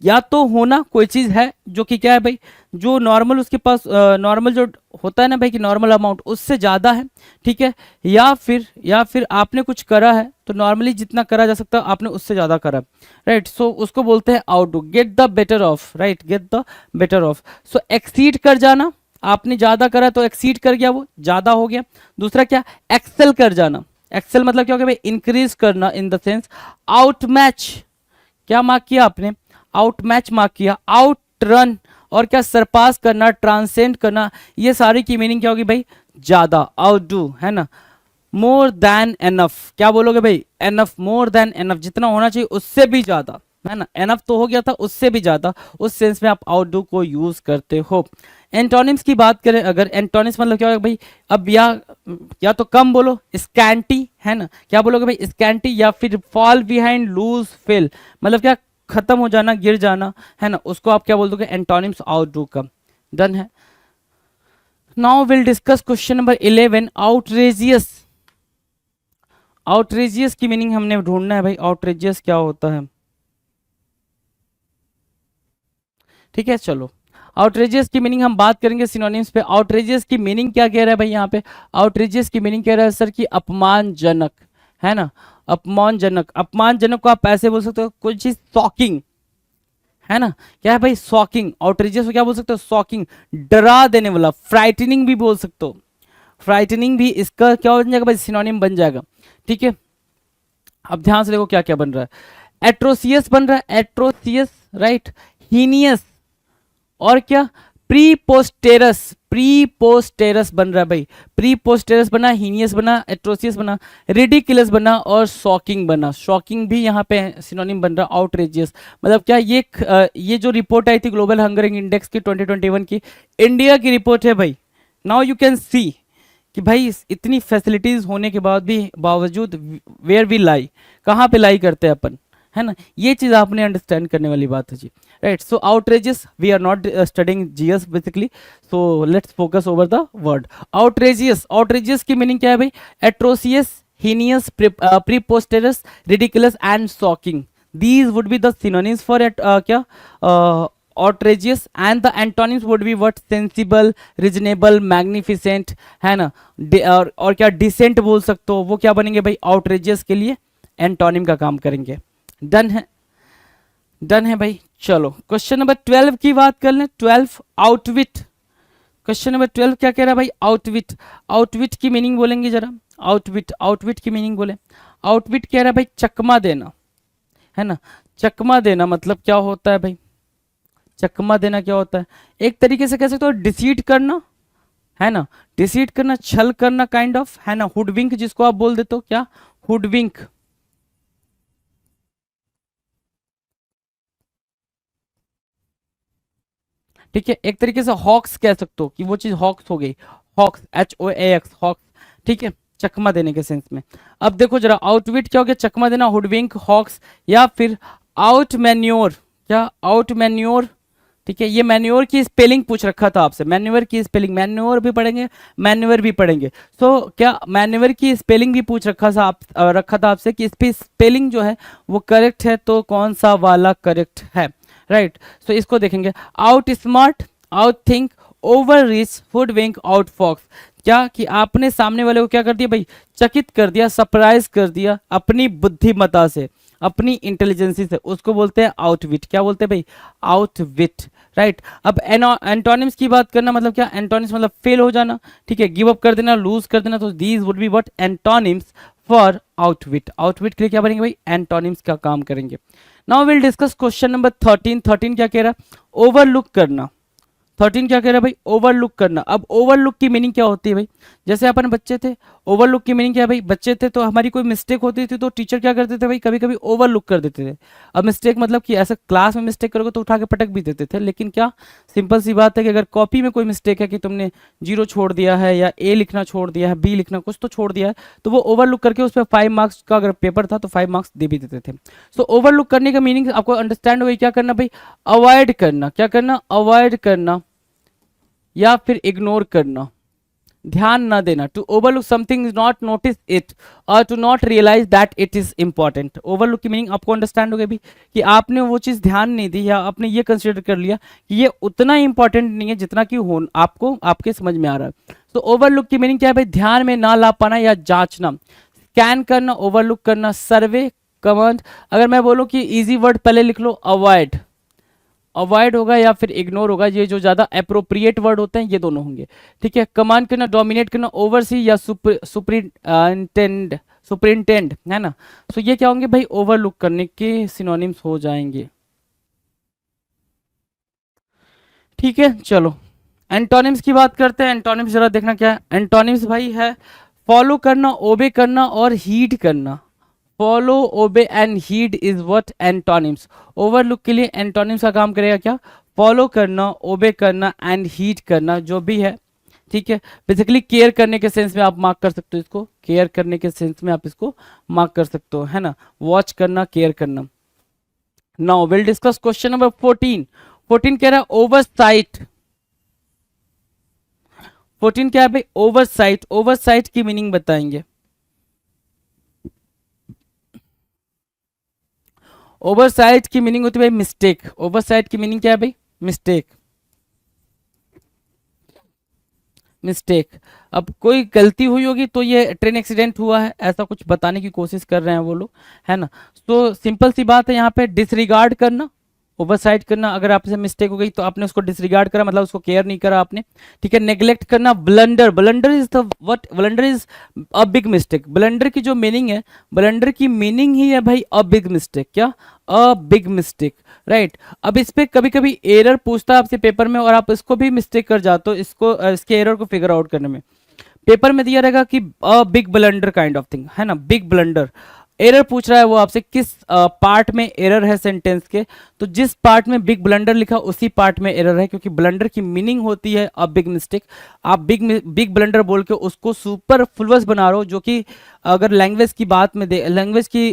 या तो होना कोई चीज है जो कि क्या है भाई, जो नॉर्मल उसके पास नॉर्मल जो होता है ना भाई कि नॉर्मल अमाउंट उससे ज्यादा है, ठीक है, या फिर आपने कुछ करा है तो नॉर्मली जितना करा जा सकता है आपने उससे ज्यादा करा, राइट। सो उसको बोलते हैं out do, get the better of, right, get the better of. So exceed कर जाना, आपने ज्यादा करा तो एक्सीड कर गया, वो ज्यादा हो गया। दूसरा क्या, एक्सेल कर जाना। एक्सेल मतलब क्या हो गया भाई, इंक्रीज करना, in the sense out match. क्या मार्क किया आपने, आउट मैच मार्क किया। आउट रन, और क्या, सरपास करना, ट्रांसेंड करना। ये सारी की मीनिंग क्या होगी भाई, ज्यादा, आउट डू, है ना। मोर देन एनफ, क्या बोलोगे भाई, एनफ, मोर देन एनफ, जितना होना चाहिए उससे भी ज्यादा, है ना। एनफ तो हो गया था, उससे भी ज्यादा, उस सेंस में आप आउट डू को यूज करते हो। एंटोनिम्स की बात करें अगर, एंटोनिम्स मतलब क्या होगा भाई, अब या तो कम बोलो, स्कैंटी, है ना, क्या बोलोगे भाई, स्कैंटी, या फिर फॉल बिहाइंड, लूज, फेल, मतलब क्या, खत्म हो जाना, गिर जाना, है ना, उसको आप क्या बोल दोगे, एंटोनिम्स आउटडू का। डन है। Now will discuss question number 11, outrageous. Outrageous की मीनिंग हमने ढूंढना है भाई, आउटरेजियस क्या होता है, ठीक है। चलो आउटरेजियस की मीनिंग हम बात करेंगे सिनोनिम्स पे। आउटरेजियस की मीनिंग क्या कह रहा है भाई यहाँ पे, आउटरेजियस की मीनिंग कह रहा है सर कि अपमानजनक, है ना, अपमानजनक। अपमानजनक को आप ऐसे बोल सकते हो, कोई चीज शॉकिंग, है ना, क्या है भाई, शॉकिंग। आउटरेजियस को क्या बोल सकते हो, शॉकिंग, डरा देने वाला, फ्राइटनिंग भी बोल सकते हो। फ्राइटनिंग भी इसका क्या बन जाएगा भाई, सिनोनिम बन जाएगा, ठीक है। अब ध्यान से देखो क्या क्या बन रहा है, एट्रोसियस बन रहा है, एट्रोसियस, राइट, हीनियस, और क्या, प्रीपोस्टेरस, प्रीपोस्टेरस बन रहा है भाई, प्रीपोस्टेरस बना, हीनियस बना, एट्रोसियस बना, रिडिकुलस बना, और शॉकिंग बना। शॉकिंग भी यहाँ पे सिनोनिम बन रहा, आउटरेजियस। मतलब क्या, ये जो रिपोर्ट आई थी ग्लोबल हंगरिंग इंडेक्स की 2021 की, इंडिया की रिपोर्ट है भाई। नाउ यू कैन सी कि भाई इतनी फैसिलिटीज होने के बाद भी बावजूद वेयर वी लाई, कहाँ पे लाई करते हैं अपन, है ना, ये चीज आपने अंडरस्टैंड करने वाली बात है जी, right. So outrageous, we are not studying GS basically, so let's focus over the word outrageous. Outrageous की मीनिंग क्या है भाई? Atrocious, heinous, preposterous, ridiculous and shocking, these would be the synonyms for क्या outrageous, and the antonyms would be what? sensible, reasonable, magnificent, है ना। और क्या decent बोल सकते हो, वो क्या बनेंगे भाई? outrageous के लिए एंटोनिम का काम करेंगे। डन है, डन है भाई। चलो क्वेश्चन नंबर 12 की बात कर लें। 12 आउटविट। क्वेश्चन नंबर 12 क्या कह रहा है भाई? आउटविट। आउटविट की मीनिंग बोलेंगे जरा, आउटविट, आउटविट की मीनिंग बोले। आउटविट कह रहा है भाई चकमा देना, है ना। चकमा देना मतलब क्या होता है भाई? चकमा देना क्या होता है? एक तरीके से कह सकते हो डिसीट करना, है ना, डिसीट करना, छल करना काइंड ऑफ, है ना। हुडविंक जिसको आप बोल देते हो, क्या? हुडविंक। ठीक है, एक तरीके से हॉक्स कह सकते हो कि वो चीज हॉक्स हो गई, हॉक्स, HOAX, हॉक्स। ठीक है, चकमा देने के सेंस में। अब देखो जरा, आउटविट क्या हो गया? चकमा देना, हुडविंक, हॉक्स, या फिर आउट मैन्योर। क्या? Out manure. ठीक है, ये मैन्योर की स्पेलिंग पूछ रखा था आपसे, मैन्योर की स्पेलिंग, मैन्योर भी पढ़ेंगे, मैन्योर भी पढ़ेंगे। सो क्या मैन्योर की स्पेलिंग भी पूछ रखा था रखा था आपसे कि इसकी स्पेलिंग जो है वो करेक्ट है, तो कौन सा वाला करेक्ट है, राइट। सो इसको देखेंगे, outsmart, outthink, overreach, hoodwink, outfox. क्या कि आपने सामने वाले को क्या कर दिया भाई? चकित कर दिया, सरप्राइज कर दिया अपनी बुद्धिमत्ता से, अपनी इंटेलिजेंसी से, उसको बोलते हैं आउटविट। क्या बोलते हैं भाई? Outwit, right. अब एंटोनिम्स की बात करना मतलब क्या? एंटोनिम्स मतलब फेल हो जाना, ठीक है, गिव अप कर देना, लूज कर देना। तो these would be what? Antonyms for outwit. Outwit के लिए क्या बनेंगे भाई? एंटोनिम्स का काम करेंगे। Now will discuss question number 13। 13 क्या कह रहा है? ओवरलुक करना। 13 क्या कह रहा है भाई? ओवरलुक करना। अब ओवरलुक की मीनिंग क्या होती है भाई? जैसे अपन बच्चे थे, ओवरलुक की मीनिंग क्या है भाई? बच्चे थे तो हमारी कोई मिस्टेक होती थी तो टीचर क्या करते थे भाई? कभी कभी ओवरलुक कर देते थे। अब मिस्टेक मतलब कि ऐसा क्लास में मिस्टेक करोगे तो उठा के पटक भी देते थे, लेकिन क्या सिंपल सी बात है कि अगर कॉपी में कोई मिस्टेक है कि तुमने 0 छोड़ दिया है, या A लिखना छोड़ दिया है, B लिखना, कुछ तो छोड़ दिया है, तो वो ओवरलुक करके उस पर 5 मार्क्स का अगर पेपर था तो 5 मार्क्स दे भी देते थे। सो ओवरलुक करने का मीनिंग आपको अंडरस्टैंड हो गई? क्या करना भाई? अवॉइड करना। क्या करना? अवॉइड करना या फिर इग्नोर करना, ध्यान ना देना। To overlook something is not notice it, और to not realise that it is important. Overlook की मीनिंग आपको अंडरस्टैंड हो गई भी कि आपने वो चीज ध्यान नहीं दी, या आपने ये कंसिडर कर लिया कि ये उतना इंपॉर्टेंट नहीं है जितना कि हो आपको आपके समझ में आ रहा है। तो ओवरलुक की मीनिंग क्या है भाई? ध्यान में ना ला पाना या जांचना। स्कैन करना, ओवरलुक करना, सर्वे, कमांड। अगर मैं बोलूं कि इजी वर्ड पहले लिख लो, अवॉइड, अवॉइड होगा या फिर इग्नोर होगा, ये जो ज्यादा अप्रोप्रिएट वर्ड होते हैं ये दोनों होंगे। ठीक है, कमांड करना, डोमिनेट करना, ओवरसी या सुपरिंटेंड, सुपरिंटेंड, है ना। सो ये क्या होंगे भाई? ओवरलुक करने के सिनोनिम्स हो जाएंगे। ठीक है, चलो एंटोनिम्स की बात करते हैं। एंटोनिम्स जरा देखना क्या है। एंटोनिम्स भाई है फॉलो करना, ओबे करना और हीड करना। Follow, obey and heed is what? Antonyms. Overlook के लिए एंटोनिम्स का काम करेगा क्या? फॉलो करना, ओबे करना एंड हीड करना, जो भी है। ठीक है, बेसिकली केयर करने के सेंस में आप मार्क कर सकते हो इसको, केयर करने के सेंस में आप इसको मार्क कर सकते हो, है ना। वॉच करना, केयर करना। Now will discuss question number 14। 14 कह रहा है ओवरसाइट। 14 क्या है भाई? ओवरसाइट। ओवरसाइट की मीनिंग बताएंगे। ओवरसाइट की मीनिंग होती है भाई मिस्टेक। ओवरसाइट की मीनिंग क्या है भाई? Mistake, mistake. अब कोई गलती हुई होगी तो ये ट्रेन एक्सीडेंट हुआ है, ऐसा कुछ बताने की कोशिश कर रहे हैं वो लोग, है ना। तो सिंपल सी बात है यहाँ पे, डिसरिगार्ड करना, ओवरसाइट करना। अगर आपसे मिस्टेक हो गई तो आपने उसको डिसरिगार्ड करा, मतलब उसको केयर नहीं करा आपने। ठीक है, नेग्लेक्ट करना, blunder. Blunder is the what? Blunder is a big mistake. Blunder की जो मीनिंग है, ब्लंडर की मीनिंग ही है भाई अ बिग मिस्टेक। क्या? A big mistake, right. अब इस पे कभी कभी एरर पूछता है आपसे पेपर में, और आप इसको भी मिस्टेक कर जाते हो, इसको इसके एरर को फिगर आउट करने में। पेपर में दिया रहेगा कि a big blunder kind of thing, है ना, बिग ब्लंडर। एरर पूछ रहा है वो आपसे किस पार्ट में एरर है सेंटेंस के, तो जिस पार्ट में बिग ब्लंडर लिखा उसी पार्ट में एरर है, क्योंकि ब्लंडर की मीनिंग होती है अ बिग मिस्टेक। आप बिग ब्लंडर बोल के उसको सुपर फ्लुअस बना रहे हो, जो कि अगर लैंग्वेज की बात में लैंग्वेज की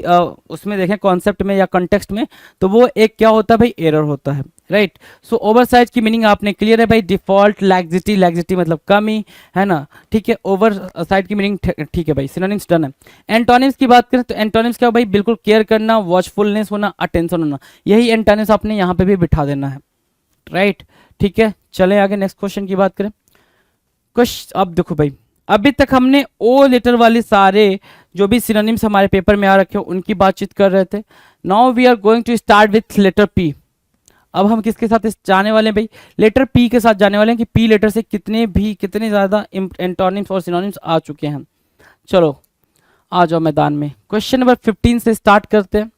उसमें देखें कॉन्सेप्ट में या कॉन्टेक्स्ट में, तो वो एक क्या होता है भाई, एरर होता है, राइट। सो ओवरसाइज की मीनिंग आपने क्लियर है भाई, डिफॉल्ट, लैक्सिटी, लैक्सिटी मतलब कमी, है ना, ठीक है। ओवर साइड की मीनिंग ठीक है भाई, सिनोनिम्स डन है। एंटोनिम्स की बात करें तो एंटोनिम्स क्या हो भाई, बिल्कुल केयर करना, वॉचफुलनेस होना, अटेंशन होना, यही एंटोनिम्स आपने यहाँ पे भी बिठा देना है, राइट, ठीक है। चलें आगे नेक्स्ट क्वेश्चन की बात करें। अब देखो भाई, अभी तक हमने ओ लेटर वाले सारे जो भी सिनोनिम्स हमारे पेपर में आ रखे हो उनकी बातचीत कर रहे थे। Now we are going to start with letter P. अब हम किसके साथ जाने वाले हैं भाई, लेटर पी के साथ जाने वाले हैं, कि पी लेटर से कितने ज्यादा एंटोनिम्स और सिनोनिम्स आ चुके हैं। चलो आ जाओ मैदान में। क्वेश्चन नंबर 15 से स्टार्ट करते हैं।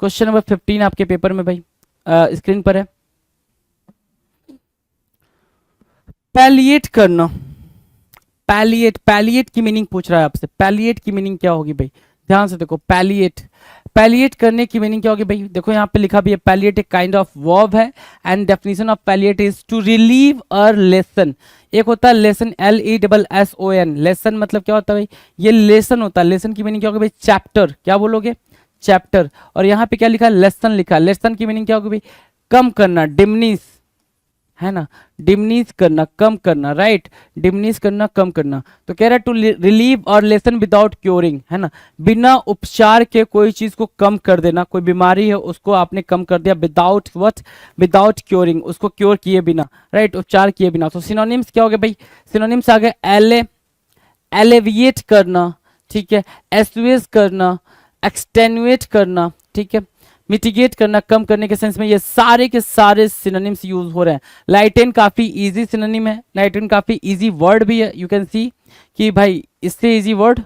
क्वेश्चन नंबर 15 आपके पेपर में भाई स्क्रीन पर है। पैलिएट करना, पैलिएट की मीनिंग पूछ रहा है आपसे। पैलिएट की मीनिंग क्या होगी भाई, ध्यान से देखो। पैलिएट करने की मीनिंग क्या होगी भाई, देखो यहाँ पे लिखा भी है, पैलिएट एक काइंड ऑफ वर्ब है and definition of palliate is to relieve a lessen. एक होता है लेसन, LESSON, लेसन मतलब क्या होता है भाई, ये लेसन होता है। लेसन की मीनिंग क्या होगी भाई, चैप्टर, क्या बोलोगे, चैप्टर। और यहाँ पे क्या लिखा है, लेसन लिखा है। लेसन की मीनिंग क्या होगी भाई, कम करना, डिमनिश, है ना, डिमनिश करना, कम करना, राइट, डिमनिश करना, कम करना। तो कह रहा है टू रिलीव और लेसन विदाउट क्योरिंग, है ना, बिना उपचार के कोई चीज को कम कर देना। कोई बीमारी है उसको आपने कम कर दिया विदाउट व्हाट, विदाउट क्योरिंग, उसको क्योर किए बिना, राइट, उपचार किए बिना। तो सिनोनिम्स क्या हो गए भाई, सिनोनिम्स आ गए एलेविएट करना, ठीक है, एस्युएज करना, एक्सटेनुएट करना, ठीक है, मिटिगेट करना, कम करने के सेंस में, ये सारे के सारे सिनोनिम्स यूज हो रहे हैं। लाइटेन काफी इजी सिनोनिम है, लाइटेन काफी इजी वर्ड भी है। यू कैन सी कि भाई इससे इजी वर्ड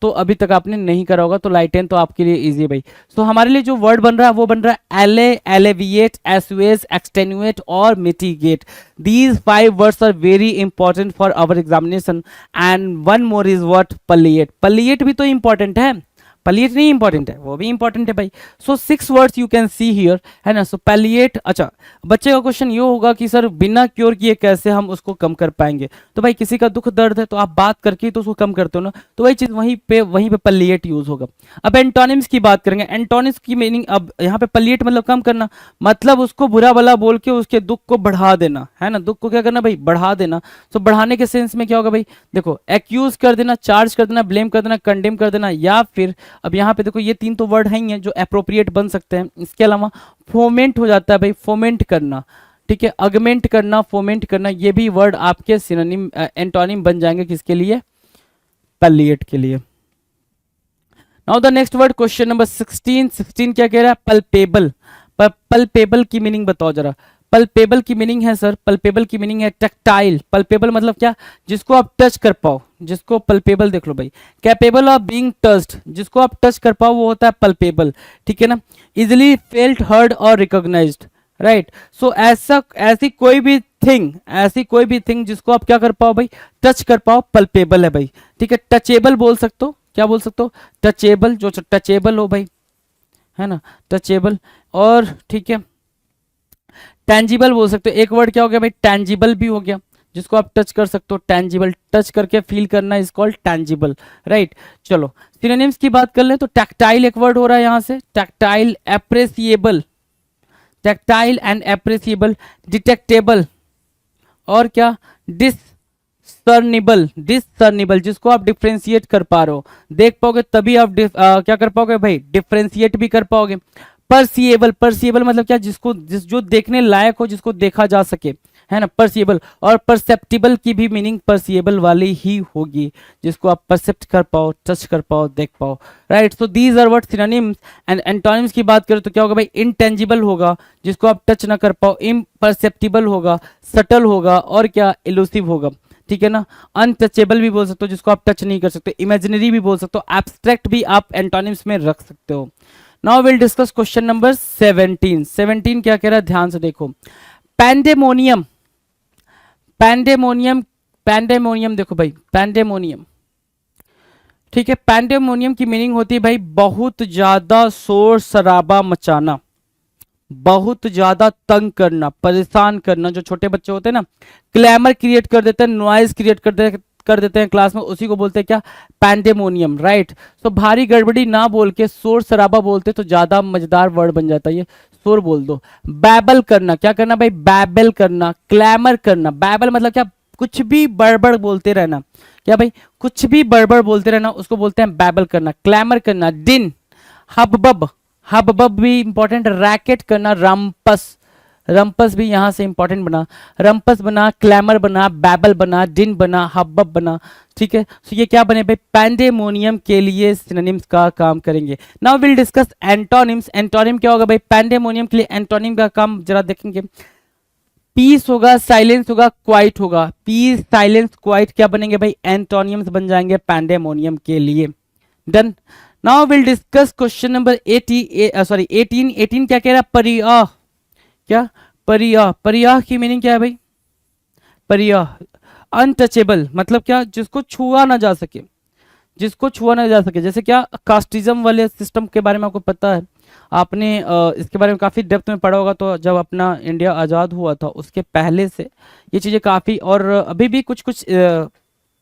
तो अभी तक आपने नहीं करा होगा, तो लाइटेन तो आपके लिए इजी है भाई। सो हमारे लिए जो वर्ड बन रहा है वो बन रहा है एलेविएट, एस्युएज, एक्सटेनुएट और mitigate. These 5 words are very important for our examination. And one more is what, palliate. Palliate भी तो इंपॉर्टेंट है, पलिएट नहीं इंपॉर्टेंट है, वो भी इंपॉर्टेंट है भाई। सो 6 words you can see here, है ना। सो पैलिएट। अच्छा, बच्चे का क्वेश्चन ये होगा कि सर बिना क्योर किए कैसे हम उसको कम कर पाएंगे। तो भाई किसी का दुख दर्द है तो आप बात करके तो उसको कम करते हो ना, तो वही चीज वहीं पे पैलिएट यूज होगा। अब एंटोनिम्स की बात करेंगे। एंटोनिम्स की मीनिंग, अब यहाँ पे पैलिएट मतलब कम करना, मतलब उसको बुरा भला बोल के उसके दुख को बढ़ा देना, है ना, दुख को क्या करना भाई, बढ़ा देना। तो बढ़ाने के सेंस में क्या होगा भाई, देखो, एक्यूज कर देना, चार्ज कर देना, ब्लेम कर देना, कंडेम कर देना, या फिर अब यहाँ पे देखो ये 3 तो वर्ड हैं जो अप्रोप्रिएट बन सकते हैं। इसके अलावा फोमेंट हो जाता है भाई, फोमेंट करना, ठीक है, अगमेंट करना, फोमेंट करना, ये भी वर्ड आपके सिनोनिम एंटोनिम बन जाएंगे किसके लिए, पैलिएट के लिए। Now the next word, question number 16 क्या कह रहा है, पल्पेबल। पल्पेबल की मीनिंग बताओ जरा। पल्पेबल की मीनिंग है सर, पल्पेबल की मीनिंग है टैक्टाइल। पल्पेबल मतलब क्या, जिसको आप टच कर पाओ, जिसको पल्पेबल, देख लो भाई, कैपेबल ऑफ बीइंग टच्ड, जिसको आप टच कर पाओ वो होता है पल्पेबल, ठीक है ना। इजिली फेल्ट, हर्ड और रिकॉग्नाइज्ड, राइट। सो ऐसी कोई भी थिंग जिसको आप क्या कर पाओ भाई, टच कर पाओ, पल्पेबल है भाई, ठीक है। टचेबल बोल सकते हो, क्या बोल सकते हो, टचेबल, जो टचेबल हो भाई, है ना, टचेबल। और ठीक है, टेंजिबल बोल सकते हो। एक वर्ड क्या हो गया भाई, टेंजिबल भी हो गया, जिसको आप टच कर सकते हो, टेंजिबल, टच करके फील करना इज कॉल्ड टेंजिबल, राइट। चलो सिनोनिम्स की बात कर ले तो टैक्टाइल एक वर्ड हो रहा है यहाँ से, टैक्टाइल, एप्रेसिएबल, टैक्टाइल एंड एप्रेसिएबल, डिटेक्टेबल, और क्या, डिसर्निबल, जिसको आप डिफ्रेंशिएट कर पा रहे हो, देख पाओगे तभी आप क्या कर पाओगे भाई, डिफ्रेंशिएट भी कर पाओगे। परसिएबल मतलब क्या, जो देखने लायक हो, जिसको देखा जा सके, है ना, परसिएबल। और परसेप्टिबल की भी मीनिंग परसिएबल वाली ही होगी, जिसको आप परसेप्ट कर पाओ, टच कर पाओ, देख पाओ, right. So these are what synonyms. And antonyms की बात करें तो क्या होगा भाई, इंटेंजिबल होगा, जिसको आप टच ना कर पाओ, इम्परसेप्टिबल होगा, सटल होगा, और क्या, इलूसिव होगा, ठीक है ना। अनटचेबल भी बोल सकते हो, जिसको आप टच नहीं कर सकते, इमेजिनरी भी बोल सकते हो, एब्स्ट्रैक्ट भी आप एंटोनिम्स में रख सकते हो। Now will discuss question number 17 क्या कह रहा है, ध्यान से देखो। पैंडेमोनियम, पैंडेमोनियम देखो भाई, पैंडेमोनियम ठीक है। पैंडेमोनियम की मीनिंग होती है भाई बहुत ज्यादा शोर शराबा मचाना, बहुत ज्यादा तंग करना, परेशान करना। जो छोटे बच्चे होते हैं ना, क्लैमर क्रिएट कर देते हैं, नॉइज क्रिएट कर देते हैं क्लास में, उसी को बोलते हैं क्या, पैंडेमोनियम, राइट। तो भारी गड़बड़ी ना बोल के शोर शराबा बोलते तो ज्यादा मजेदार वर्ड बन जाता है ये, शोर बोल दो। बैबल करना, क्या करना भाई, बैबल करना। क्लैमर करना, बैबल मतलब क्या, कुछ भी बड़बड़ बोलते रहना, क्या भाई, कुछ भी बड़बड़ बोलते रहना, उसको बोलते हैं बैबल करना। क्लैमर करना, दिन, हबबब, हबबब भी इंपॉर्टेंट। रैकेट करना, रंपस, रंपस भी यहां से इंपॉर्टेंट बना, रंपस बना, क्लैमर बना, बैबल बना, दिन बना, हबब बना, ठीक है। तो ये क्या बने भाई, पैंडेमोनियम के लिए सिनोनिम्स का काम करेंगे। Now will discuss antonyms. Antonym क्या होगा भाई, पैंडेमोनियम के लिए एंटोनिम का काम जरा देखेंगे। पीस होगा, साइलेंस होगा, क्वाइट होगा। पीस, साइलेंस, क्वाइट क्या बनेंगे भाई, एंटोनियम्स बन जाएंगे पैंडेमोनियम के लिए। Done. Now will discuss question number 18 क्या कह रहा है, परियाह। क्या, परियाह, परियाह की मीनिंग क्या है भाई, परियाह अनटचेबल, मतलब क्या, जिसको छुआ ना जा सके, जिसको छुआ ना जा सके। जैसे क्या, कास्टिज्म वाले सिस्टम के बारे में आपको पता है, आपने इसके बारे में काफ़ी डेप्थ में पढ़ा होगा। तो जब अपना इंडिया आज़ाद हुआ था उसके पहले से ये चीज़ें काफ़ी, और अभी भी कुछ कुछ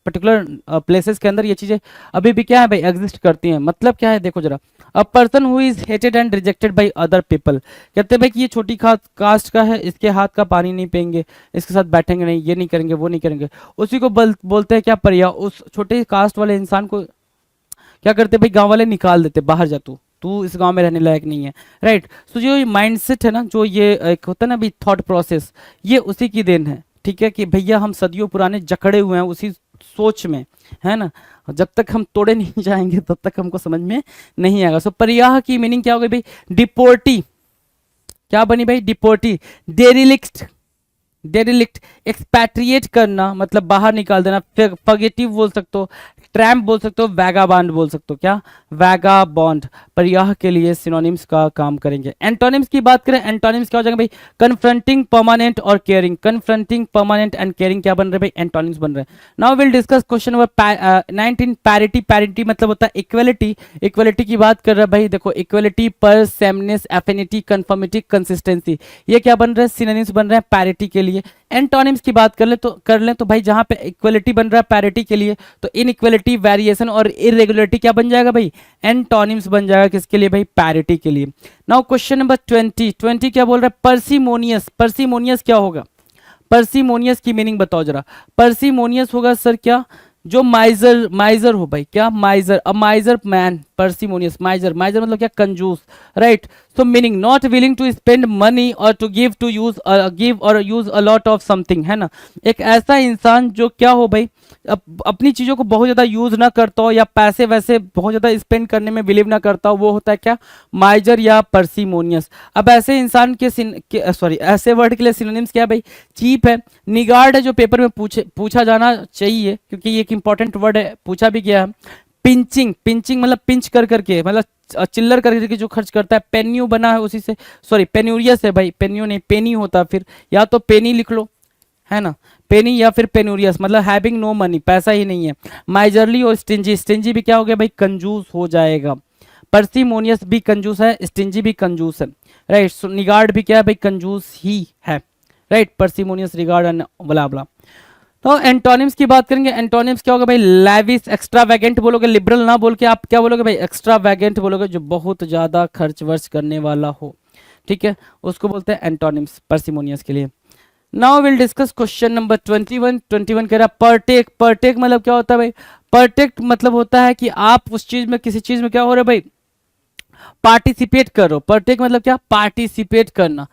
पर्टिकुलर प्लेसेस के अंदर ये चीज़ें अभी भी क्या है भाई, एग्जिस्ट करती हैं। मतलब क्या है, देखो जरा, a person who is hated and rejected by other people, कहते हैं भाई कि ये छोटी कास्ट का है, इसके हाथ का पानी नहीं पियेंगे, इसके साथ बैठेंगे नहीं, ये नहीं करेंगे, वो नहीं करेंगे, उसी को बोलते हैं क्या, परिया। उस छोटे कास्ट वाले इंसान को क्या करते भाई, गांव वाले निकाल देते, बाहर जा तू इस गांव में रहने लायक नहीं है, राइट। सो जो ये माइंडसेट है ना, जो ये एक होता है ना भी थॉट प्रोसेस, ये उसी की देन है, ठीक है। कि भैया हम सदियों पुराने जकड़े हुए हैं उसी सोच में, है ना। जब तक हम तोड़े नहीं जाएंगे तब तक हमको समझ में नहीं आएगा। सो परियाह की मीनिंग क्या हो गई भाई, डिपोर्टी, क्या बनी भाई, डिपोर्टी। डेरिलिक्ट, डेरिलिक्ट एक्सपैट्रिएट करना, मतलब बाहर निकाल देना। फगेटिव बोल सकते हो, ट्रैम्प बोल सकते हो, वैगाबॉन्ड बोल सकते हो, क्या, वैगाबॉन्ड। परियाह के लिए सिनोनिम्स का काम करेंगे। एंटोनिम्स की बात करें, एंटोनिम्स क्या हो जाएंगे भाई, कन्फ्रंटिंग, परमानेंट और caring. Confronting, permanent and caring क्या बन रहे भाई, एंटोनिम्स बन रहे हैं। Now will discuss question number 19, parity. Parity मतलब होता है इक्वलिटी। इक्वलिटी की बात कर रहे हैं भाई, देखो, इक्वलिटी पर सेमनेस, एफिनिटी, कन्फर्मिटी, कंसिस्टेंसी, ये क्या बन रहे हैं, सिनोनिम्स बन रहे हैं पैरिटी के लिए। एंटोनिम्स की बात कर लें तो भाई जहां पे इक्वलिटी बन रहा है पैरिटी के लिए, तो इनइक्वलिटी, वेरिएशन और इरेगुलरिटी क्या बन जाएगा भाई, एंटोनिम्स बन जाएगा किसके लिए भाई, पैरिटी के लिए। नाउ क्वेश्चन नंबर 20 क्या बोल रहा है, पर्सिमोनियस। पर्सिमोनियस क्या होगा, पर्सिमोनियस की मीनिंग बताओ जरा। पर्सिमोनियस होगा सर क्या, जो माइजर, माइजर हो भाई, क्या, माइजर, अ माइजर मैन। पर्सिमोनियस, माइजर, माइजर मतलब क्या, कंजूस, right. So meaning, not willing to spend money और to give to use, give और use a lot of something, है ना। एक ऐसा इंसान जो क्या हो भाई, अपनी चीजों को बहुत ज्यादा यूज ना करता हो, या पैसे वैसे बहुत ज्यादा स्पेंड करने में बिलीव ना करता हो, वो होता है क्या, माइजर या पर्सिमोनियस। अब ऐसे इंसान के ऐसे वर्ड के लिए सिनोनिम्स क्या है भाई, चीप है, निगार्ड है, जो पेपर में पूछा जाना चाहिए क्योंकि ये एक इंपॉर्टेंट वर्ड है, पूछा भी गया है। पिंचिंग, पिंचिंग मतलब पिंच कर करके, मतलब चिल्लर कर करके जो खर्च करता है। पेन्यू बना है उसी से, पेन्यूरियस है भाई, पेन्यू नहीं, पेनी होता, फिर या तो पेनी लिख लो, है ना, पेनी, या फिर पेनूरियस मतलब हैविंग नो मनी, पैसा ही नहीं है। माइजरली और स्टिंजी, स्टिंजी भी क्या हो गया भाई, कंजूस हो जाएगा। पर्सिमोनियस भी कंजूस है, स्टिंजी भी कंजूस है, राइट। सो निगार्ड भी क्या है भाई, कंजूस ही है, राइट। पर्सिमोनियस, रिगार्ड एंड बला बला। तो एंटोनिम्स की बात करेंगे। एंटोनिम्स क्या होगा भाई, लैविश, एक्स्ट्रावैगेंट बोलोगे, लिबरल ना बोल के आप क्या बोलोगे भाई, एक्स्ट्रावैगेंट बोलोगे, जो बहुत ज्यादा खर्च वर्च करने वाला हो, ठीक है, उसको बोलते हैं एंटोनिम्स पर्सिमोनियस के लिए। Now will discuss question number 21 कह रहा है परटेक। परटेक मतलब क्या होता है भाई, परटेक मतलब होता है कि आप उस चीज में, किसी चीज में क्या हो रहा है भाई, पार्टिसिपेट करो। परटेक मतलब क्या, पार्टिसिपेट करना,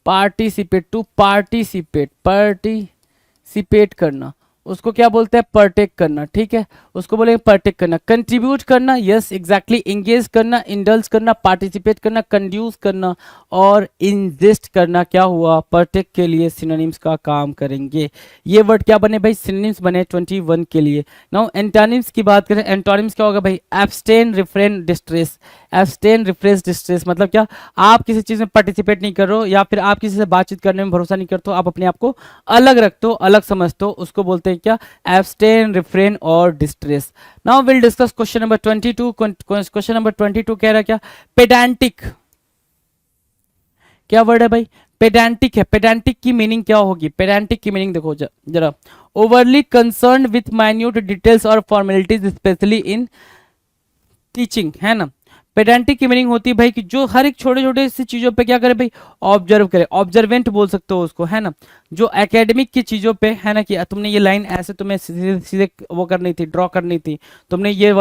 पार्टिसिपेट, टू पार्टिसिपेट, पार्टिसिपेट करना, उसको क्या बोलते हैं, परटेक करना, ठीक है, उसको बोलेंगे परटेक करना। कंट्रीब्यूट करना, यस एग्जैक्टली, इंगेज करना, इंडल्ज करना, पार्टिसिपेट करना, कंड्यूस करना और इंजेस्ट करना, क्या हुआ, परटेक के लिए सिनोनिम्स का काम करेंगे। ये वर्ड क्या बने भाई, सिनोनिम्स बने 21 के लिए। नाउ एंटोनिम्स की बात करें, एंटोनिम्स क्या होगा भाई, abstain, refrain, distress. Abstain, refresh, distress मतलब क्या, आप किसी चीज में पार्टिसिपेट नहीं कर रहे हो या फिर आप किसी से बातचीत करने में भरोसा नहीं करते हो, आप अपने आप को अलग रखते हो, अलग समझते हो, उसको बोलते हैं क्या, एब्सटेन, रिफ्रेन और distress. Now will discuss question number 22। Question number 22 कह रहा है क्या, पेडांटिक, क्या वर्ड है भाई, पेडांटिक है। पेडांटिक की मीनिंग क्या होगी, पेडांटिक की मीनिंग देखो जरा, overly concern with minute details और फॉर्मेलिटीज स्पेशली इन टीचिंग, है ना। पेडेंटिक की मीनिंग होती है भाई कि जो हर एक छोटे छोटे सी चीजों पे क्या करे भाई, ऑब्जर्व करे, ऑब्जर्वेंट बोल सकते हो उसको, है ना। जो एकेडमिक की चीजों पे, है ना, कि तुमने ये लाइन ऐसे तुम्हें सीधे सीधे वो करनी थी, ड्रॉ करनी थी, तुमने ये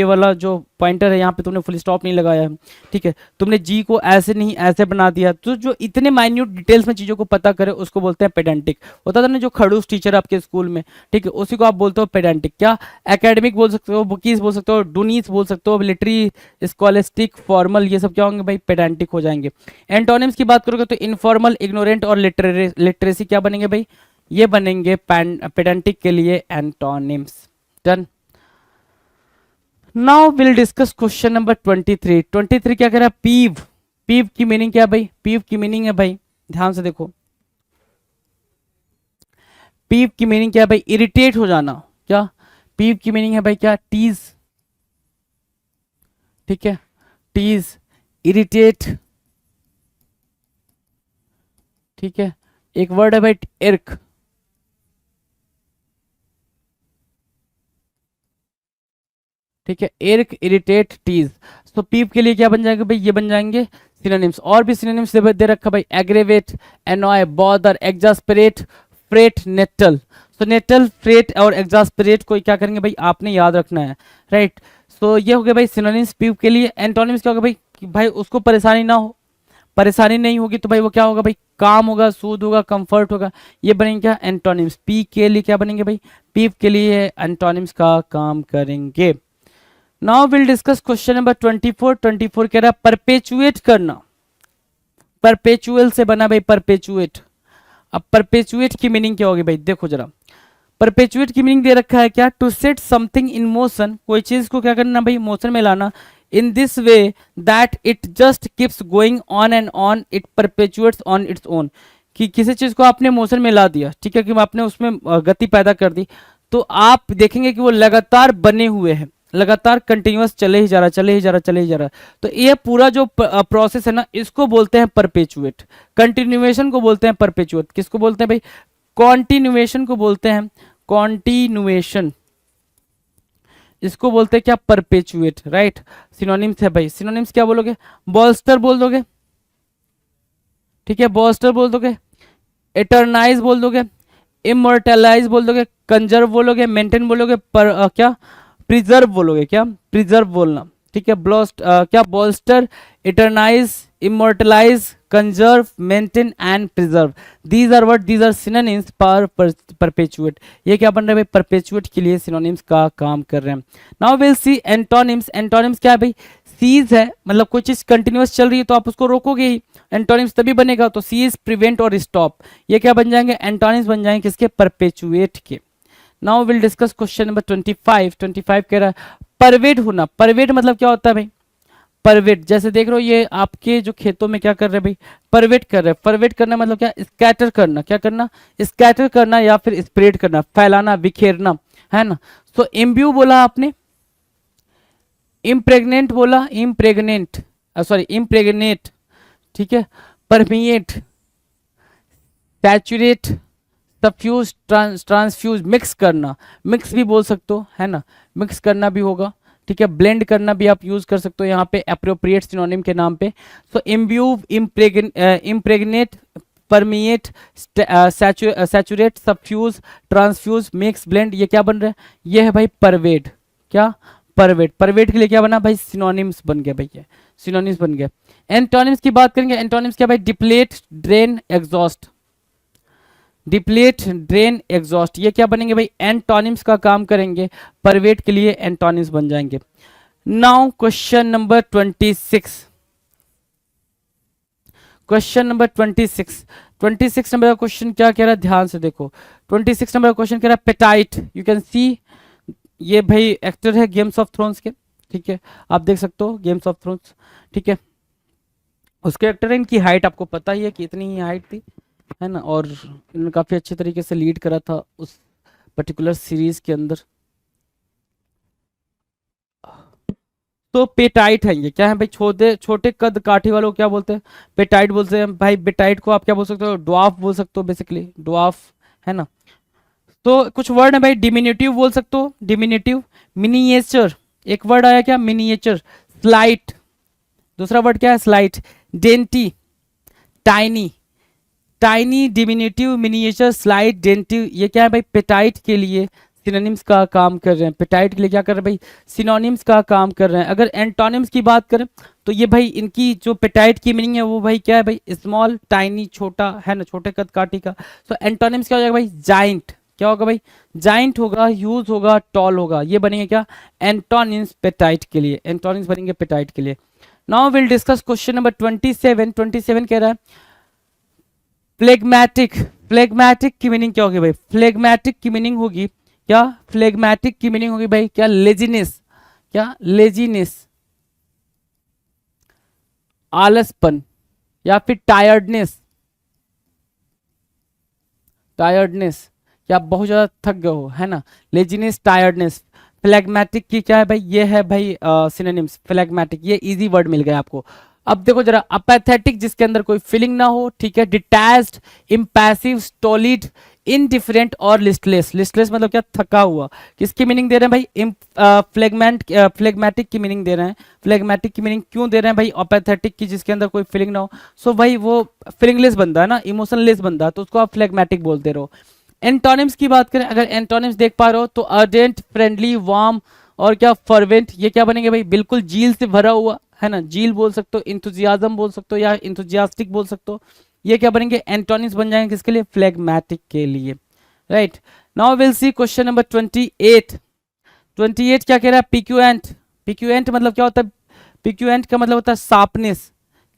वाला जो पॉइंटर है यहाँ पे तुमने फुल स्टॉप नहीं लगाया है, ठीक है, तुमने जी को ऐसे नहीं ऐसे बना दिया, तो जो इतने माइन्यूट डिटेल्स में चीजों को पता करे उसको बोलते हैं पेडेंटिक। होता था ना जो खड़ूस टीचर आपके स्कूल में, ठीक है, उसी को आप बोलते हो पेडेंटिक। क्या, एकेडमिक बोल सकते हो, बुकीज बोल सकते हो, डूनीस बोल सकते हो, मिलिट्री, स्कॉलेस्टिक, फॉर्मल, ये सब क्या होंगे भाई, पेडेंटिक हो जाएंगे। एंटोनिम्स की बात करोगे तो इनफॉर्मल, इग्नोरेंट और लिटरेसी क्या बनेंगे भाई, ये बनेंगे पेडेंटिक के लिए antonyms. Done. Now will discuss question number 23। 23 क्या कह रहा है, पीव। पीव की मीनिंग क्या है भाई, पीव की मीनिंग है भाई, ध्यान से देखो, पीव की मीनिंग क्या है भाई, इरिटेट हो जाना। क्या, पीव की मीनिंग है भाई क्या, टीज, ठीक है, टीज, इरिटेट, ठीक है। एक वर्ड है भाई इर्क, ठीक है, इर्क, इरिटेट, टीज। तो पीव के लिए क्या बन जाएंगे भाई, ये बन जाएंगे सिनोनिम्स। और भी सिनोनिम्स दे रखा भाई, aggravate, annoy, bother, exasperate, fret, nettle. So nettle, fret और एग्जास्परेट को क्या करेंगे भाई, आपने याद रखना है, राइट। सो ये हो गया भाई सिनोनिम्स पीव के लिए। एंटोनिम्स क्या होगा भाई, कि भाई उसको परेशानी ना हो, परेशानी नहीं होगी तो भाई वो क्या होगा भाई, काम होगा, सूद होगा, कंफर्ट होगा, ये बनेंगे क्या, एंटोनिम्स। पी के लिए क्या बनेंगे भाई, पीव के लिए एंटोनिम्स का काम करेंगे। Now will discuss question number 24। 24 कह रहा है परपेचुएट करना, परपेचुअल से बना भाई परपेचुएट। अब परपेचुएट की मीनिंग क्या होगी भाई, देखो जरा, परपेचुएट की मीनिंग दे रखा है क्या, to set something in motion, कोई चीज को क्या करना भाई, मोशन में लाना, in this way that it just keeps going on and on, it perpetuates on its own. कि किसी चीज को आपने मोशन में ला दिया, ठीक है, कि आपने उसमें गति पैदा कर दी, तो आप देखेंगे कि वो लगातार बने हुए हैं, लगातार कंटिन्यूअस चले ही जा रहा, चले ही जा रहा, चले ही जा रहा। तो ये पूरा जो प्रोसेस है ना, इसको बोलते हैं परपेचुएट। कंटिन्यूएशन को बोलते हैं परपेचुएट। किसको बोलते हैं भाई, कॉन्टिन्यूएशन को बोलते हैं, कॉन्टिन्यूएशन, इसको बोलते हैं क्या, परपेचुएट, राइट। सिनोनिम्स है भाई, सिनोनिम्स क्या बोलोगे, बॉल्स्टर बोल दोगे, ठीक है, बॉल्स्टर बोल दोगे, एटर्नाइज बोल दोगे, इमोर्टलाइज बोल दोगे, कंजर्व बोलोगे, मेंटेन बोलोगे, पर क्या, प्रिजर्व बोलोगे, क्या, प्रिजर्व बोलना, ठीक है। ब्लॉस्ट क्या, bolster, eternize, immortalize, conserve, maintain and preserve, these are what, these are synonyms for perpetuate. ये क्या बन रहा है भाई, परपेचुएट के लिए सिनोनिम्स का काम कर रहे हैं। Now will see antonyms. Antonyms क्या है भाई, सीज है, मतलब कोई चीज कंटिन्यूअस चल रही है तो आप उसको रोकोगे ही, एंटोनिम्स तभी बनेगा। तो सीज, प्रिवेंट और स्टॉप, ये क्या बन जाएंगे, एंटोनिम्स बन जाएंगे किसके, परपेचुएट के। Now will discuss question number 25। 25 कह रहा है परवेट होना। परवेट मतलब क्या होता है भाई, परवेट, जैसे देख रहे हो ये आपके जो खेतों में क्या कर रहे हैं भाई, परवेट कर रहे हैं। परवेट करना मतलब क्या, स्कैटर करना, क्या करना, स्कैटर करना या फिर स्प्रेड करना, फैलाना, बिखेरना, है ना। तो इम्ब्यू बोला आपने, इम्प्रेग्नेंट बोला, इम्प्रेग्नेंट, सॉरी इम्प्रेग्नेट, ठीक है, permeate, saturate, suffuse, transfuse, mix करना, मिक्स भी बोल सकते हो, है ना, मिक्स करना भी होगा, ठीक है। ब्लेंड करना भी आप यूज कर सकते हो यहाँ पे एप्रोप्रिएट सिनोनिम के नाम पे। So imbue, impregnate, permeate, saturate, suffuse, transfuse, mix, blend, ये क्या बन रहा है, ये है भाई परवेट। क्या, परवेट। परवेट के लिए क्या बना भाई, सिनोनिम्स बन गया भाई, ये सिनोनिम्स बन गया। एंटोनिम्स की बात करेंगे, एंटोनिम्स क्या भाई, deplete, drain, exhaust, deplete, drain, exhaust, ये क्या बनेंगे भाई, एंटोनिम्स का काम करेंगे, परवेट के लिए एंटोनिम्स बन जाएंगे। Now question number 26। Question number 26। 26 number का क्वेश्चन क्या कह रहा है, ध्यान से देखो। 26 नंबर का क्वेश्चन कह रहा है पेटाइट। यू कैन सी, ये भाई एक्टर है गेम्स ऑफ थ्रोन्स के, ठीक है, आप देख सकते हो गेम्स ऑफ थ्रोन्स, ठीक है। उसके एक्टर, इनकी हाइट आपको पता ही है कि इतनी ही हाइट थी, है ना, और इन्होंने काफ़ी अच्छे तरीके से लीड करा था उस पर्टिकुलर सीरीज के अंदर। तो पेटाइट है, ये क्या है भाई, छोटे छोटे कद काठी वालों को क्या बोलते हैं, पेटाइट बोलते हैं भाई। पेटाइट को आप क्या बोल सकते हो, ड्वार्फ बोल सकते हो, बेसिकली ड्वार्फ, है ना। तो कुछ वर्ड है भाई, डिमिनिटिव बोल सकते हो, डिमिनिटिव, मिनिएचर, एक वर्ड आया क्या, मिनिएचर, स्लाइट, दूसरा वर्ड क्या है, slight, dainty, tiny, tiny, diminutive, miniature, slight, dainty, ये क्या है भाई, पेटाइट के लिए सिनोनिम्स का काम कर रहे हैं। पेटाइट के लिए क्या कर रहे हैं भाई, सिनोनिम्स का काम कर रहे हैं। अगर एंटोनिम्स की बात करें तो ये भाई इनकी जो पेटाइट की मीनिंग है वो भाई क्या है भाई, स्मॉल, टाइनी, छोटा, है ना, छोटे कद काठी का। तो एंटोनिम्स क्या हो जाएगा भाई, जाइंट, क्या होगा भाई, जाइंट होगा, ह्यूज होगा, टॉल होगा, ये बनेंगे क्या, एंटोनिम्स पेटाइट के लिए, एंटोनिम्स बनेंगे पेटाइट के लिए। Now will discuss question number 27। 27 कह रहा है फ्लेगमैटिक, फ्लेगमैटिक की मीनिंग क्या होगी भाई, फ्लेगमैटिक की मीनिंग होगी क्या, फ्लेगमैटिक की मीनिंग होगी भाई क्या, लेजीनेस, क्या, लेजीनेस, आलसपन, या फिर टायर्डनेस, टायर्डनेस, क्या आप बहुत ज्यादा थक गए हो, है ना, लेजीनेस, टायर्डनेस। फ्लेगमैटिक की क्या है भाई, ये है भाई सिनोनिम्स, फ्लेगमैटिक, ये इजी वर्ड मिल गया आपको। अब देखो जरा, अपैथेटिक जिसके अंदर कोई फीलिंग ना हो, ठीक है, डिटैच्ड, इम्पैसिव, स्टोलिड, इनडिफरेंट और लिस्टलेस। लिस्टलेस मतलब क्या, थका हुआ। किसकी मीनिंग दे रहे हैं भाई, फ्लेगमैटिक की मीनिंग दे रहे हैं। फ्लेगमैटिक की मीनिंग क्यों दे रहे हैं भाई, अपैथेटिक की जिसके अंदर कोई फीलिंग ना हो। सो भाई वो फीलिंगलेस बंदा है ना, इमोशनलेस बंदा है, तो उसको आप फ्लेगमैटिक बोलते रहो। एंटोनिम्स की बात करें, अगर एंटोनिम्स देख पा रहे हो तो अर्जेंट, फ्रेंडली, वार्म और क्या, फर्वेंट, ये क्या बनेंगे भाई, बिल्कुल जील से भरा हुआ, है ना, जील बोल सकते हो, इंथुजियाज्म बोल सकते हो, या इंथुजियास्टिक बोल सकते हो। ये क्या बनेंगे, एंटोनिम्स बन जाएंगे किसके लिए, फ्लेगमैटिक के लिए, right. Now will see question number 28। 28 क्या कह रहा है, पिक्यूएंट। पिक्यूएंट मतलब क्या होता है, पिक्यूएंट का मतलब होता है शार्पनेस,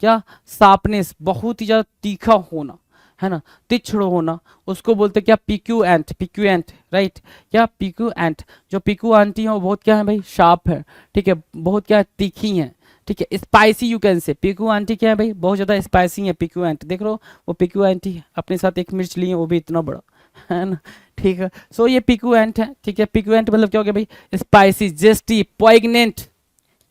क्या, शार्पनेस, बहुत ही ज्यादा तीखा होना, है ना, तीक्ष्ण होना, उसको बोलते हैं क्या, पिक्यूएंट, पिक्यूएंट, राइट। क्या, पिक्यूएंट, जो पिक्यू आंटी है वो बहुत क्या है भाई, शार्प है, ठीक है, बहुत क्या है, तीखी है, ठीक है, spicy you can say. PQ aunty क्या है भाई, बहुत ज्यादा स्पाइसी है पिक्यू आंटी, देख लो वो पिक्यू आंटी अपने साथ एक मिर्च ली है, वो भी इतना बड़ा, है ना, ठीक है। सो ये पिक्यूएंट है, ठीक है, पिक्यूएंट मतलब क्या हो गया भाई, स्पाइसी, जेस्टी, पॉइग्नेंट,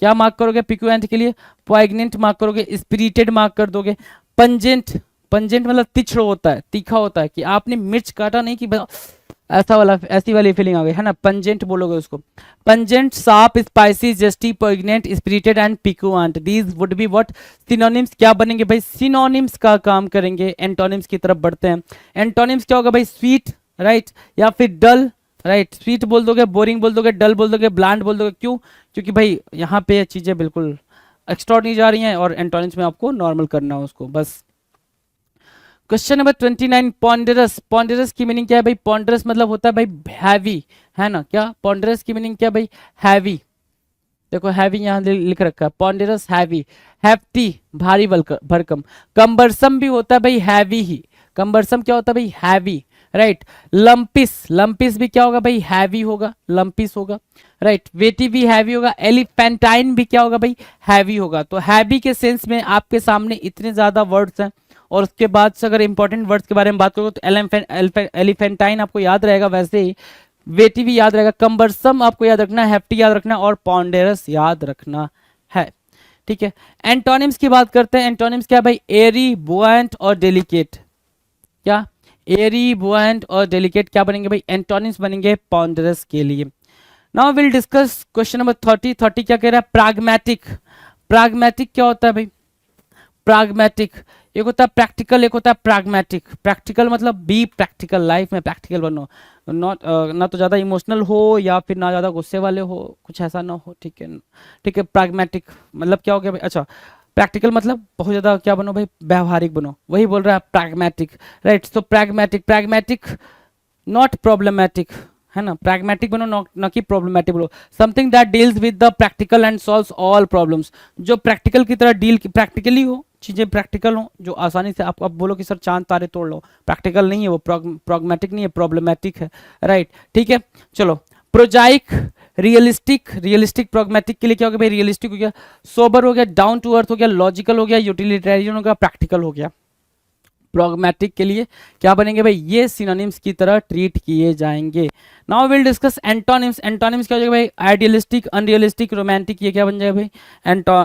क्या मार्क करोगे पिक्यूएंट के लिए, पॉइग्नेंट मार्क करोगे, स्पिरिटेड मार्क कर दोगे, पंजेंट, पंजेंट मतलब तीक्ष्ण होता है, तीखा होता है, कि आपने मिर्च काटा नहीं कि ऐसा वाला, ऐसी वाली फीलिंग आ गई, है ना, पंजेंट बोलोगे उसको। Pungent, sharp, spicy, zesty, poignant, spirited and piquant, these would be what, synonyms, क्या बनेंगे भाई, सिनोनिम्स का काम करेंगे। एंटोनिम्स की तरफ बढ़ते हैं। एंटोनिम्स क्या होगा भाई, स्वीट, राइट, या फिर डल, राइट, स्वीट बोल दोगे, बोरिंग बोल दोगे, डल बोल दोगे, ब्लैंड बोल दोगे, क्यों, क्योंकि भाई यहाँ पे चीजें बिल्कुल एक्स्ट्रा नहीं जा रही हैं, और एंटोनिम्स में आपको नॉर्मल करना है उसको बस। Question number 29, पॉन्डरस। पॉन्डरस की मीनिंग क्या है भाई, पॉन्डरस मतलब होता है भाई हैवी, है ना, क्या, पॉन्डरस की मीनिंग क्या भाई, हैवी, देखो हैवी यहाँ लिख रखा है, पॉन्डरस, हैवी, हैफ्टी, भारी भरकम। कम्बरसम भी होता है भाई हैवी ही, कम्बरसम क्या होता है भाई, हैवी, राइट। लंपिस, लंपिस भी क्या होगा भाई, हैवी होगा, लंपिस होगा, राइट। वेटी भी हैवी होगा। एलिफेंटाइन भी क्या होगा भाई, हैवी होगा। तो हैवी के सेंस में आपके सामने इतने ज्यादा वर्ड्स हैं, और उसके बाद से अगर इंपॉर्टेंट वर्ड्स के बारे में बात करो तो एलिफेंटाइन आपको याद रहेगा, वैसे ही वेटी भी याद रहेगा, कम्बरसम आपको याद रखना है, हेफ्टी याद रखना है, और पॉन्डेरस याद रखना है, ठीक है। एंटोनिम्स की बात करते हैं। एंटोनिम्स क्या है भाई, एरी, बुआंट और डेलिकेट, क्या, एरी, बुआंट और डेलिकेट क्या बनेंगे भाई, एंटोनिम्स बनेंगे पॉन्डरस के लिए। Now will discuss question number 30। 30 क्या कह रहा है, प्राग्मेटिक। प्राग्मेटिक क्या होता है भाई, प्राग्मेटिक, एक होता है प्रैक्टिकल, एक होता है प्राग्मेटिक। प्रैक्टिकल मतलब बी प्रैक्टिकल, लाइफ में प्रैक्टिकल बनो, नॉट ना तो ज़्यादा इमोशनल हो या फिर ना ज़्यादा गुस्से वाले हो, कुछ ऐसा ना हो, ठीक है, ठीक है। प्राग्मेटिक मतलब क्या हो गया भाई, अच्छा, प्रैक्टिकल मतलब बहुत ज़्यादा क्या बनो भाई, व्यवहारिक बनो, वही बोल रहा है pragmatic, right. So pragmatic, pragmatic not problematic, है ना, प्रैग्मेटिक बनो, न कि प्रॉब्लमैटिक बनो। Something that deals with the practical and solves all problems, जो प्रैक्टिकल की तरह डील, प्रैक्टिकली हो, चीजें प्रैक्टिकल हो, जो आसानी से आप बोलो कि सर चांद तारे तोड़ लो, प्रैक्टिकल नहीं है वो, प्रॉग्मेटिक नहीं है, प्रॉब्लमैटिक है, राइट, ठीक है। चलो, प्रोजाइक, रियलिस्टिक, रियलिस्टिक प्रॉग्मेटिक के लिए क्या हो गया भाई, रियलिस्टिक हो गया, सोबर हो गया, डाउन टू अर्थ हो गया, लॉजिकल हो गया, यूटिलिटेरियन हो गया, प्रैक्टिकल हो गया। प्रॉग्मेटिक के लिए क्या बनेंगे भाई, ये सिनोनिम्स की तरह ट्रीट किए जाएंगे। Now will discuss antonyms. Antonyms क्या हो जाएगा भाई, आइडियलिस्टिक, अनरियलिस्टिक, रोमांटिक, ये क्या बन जाएगा भाई,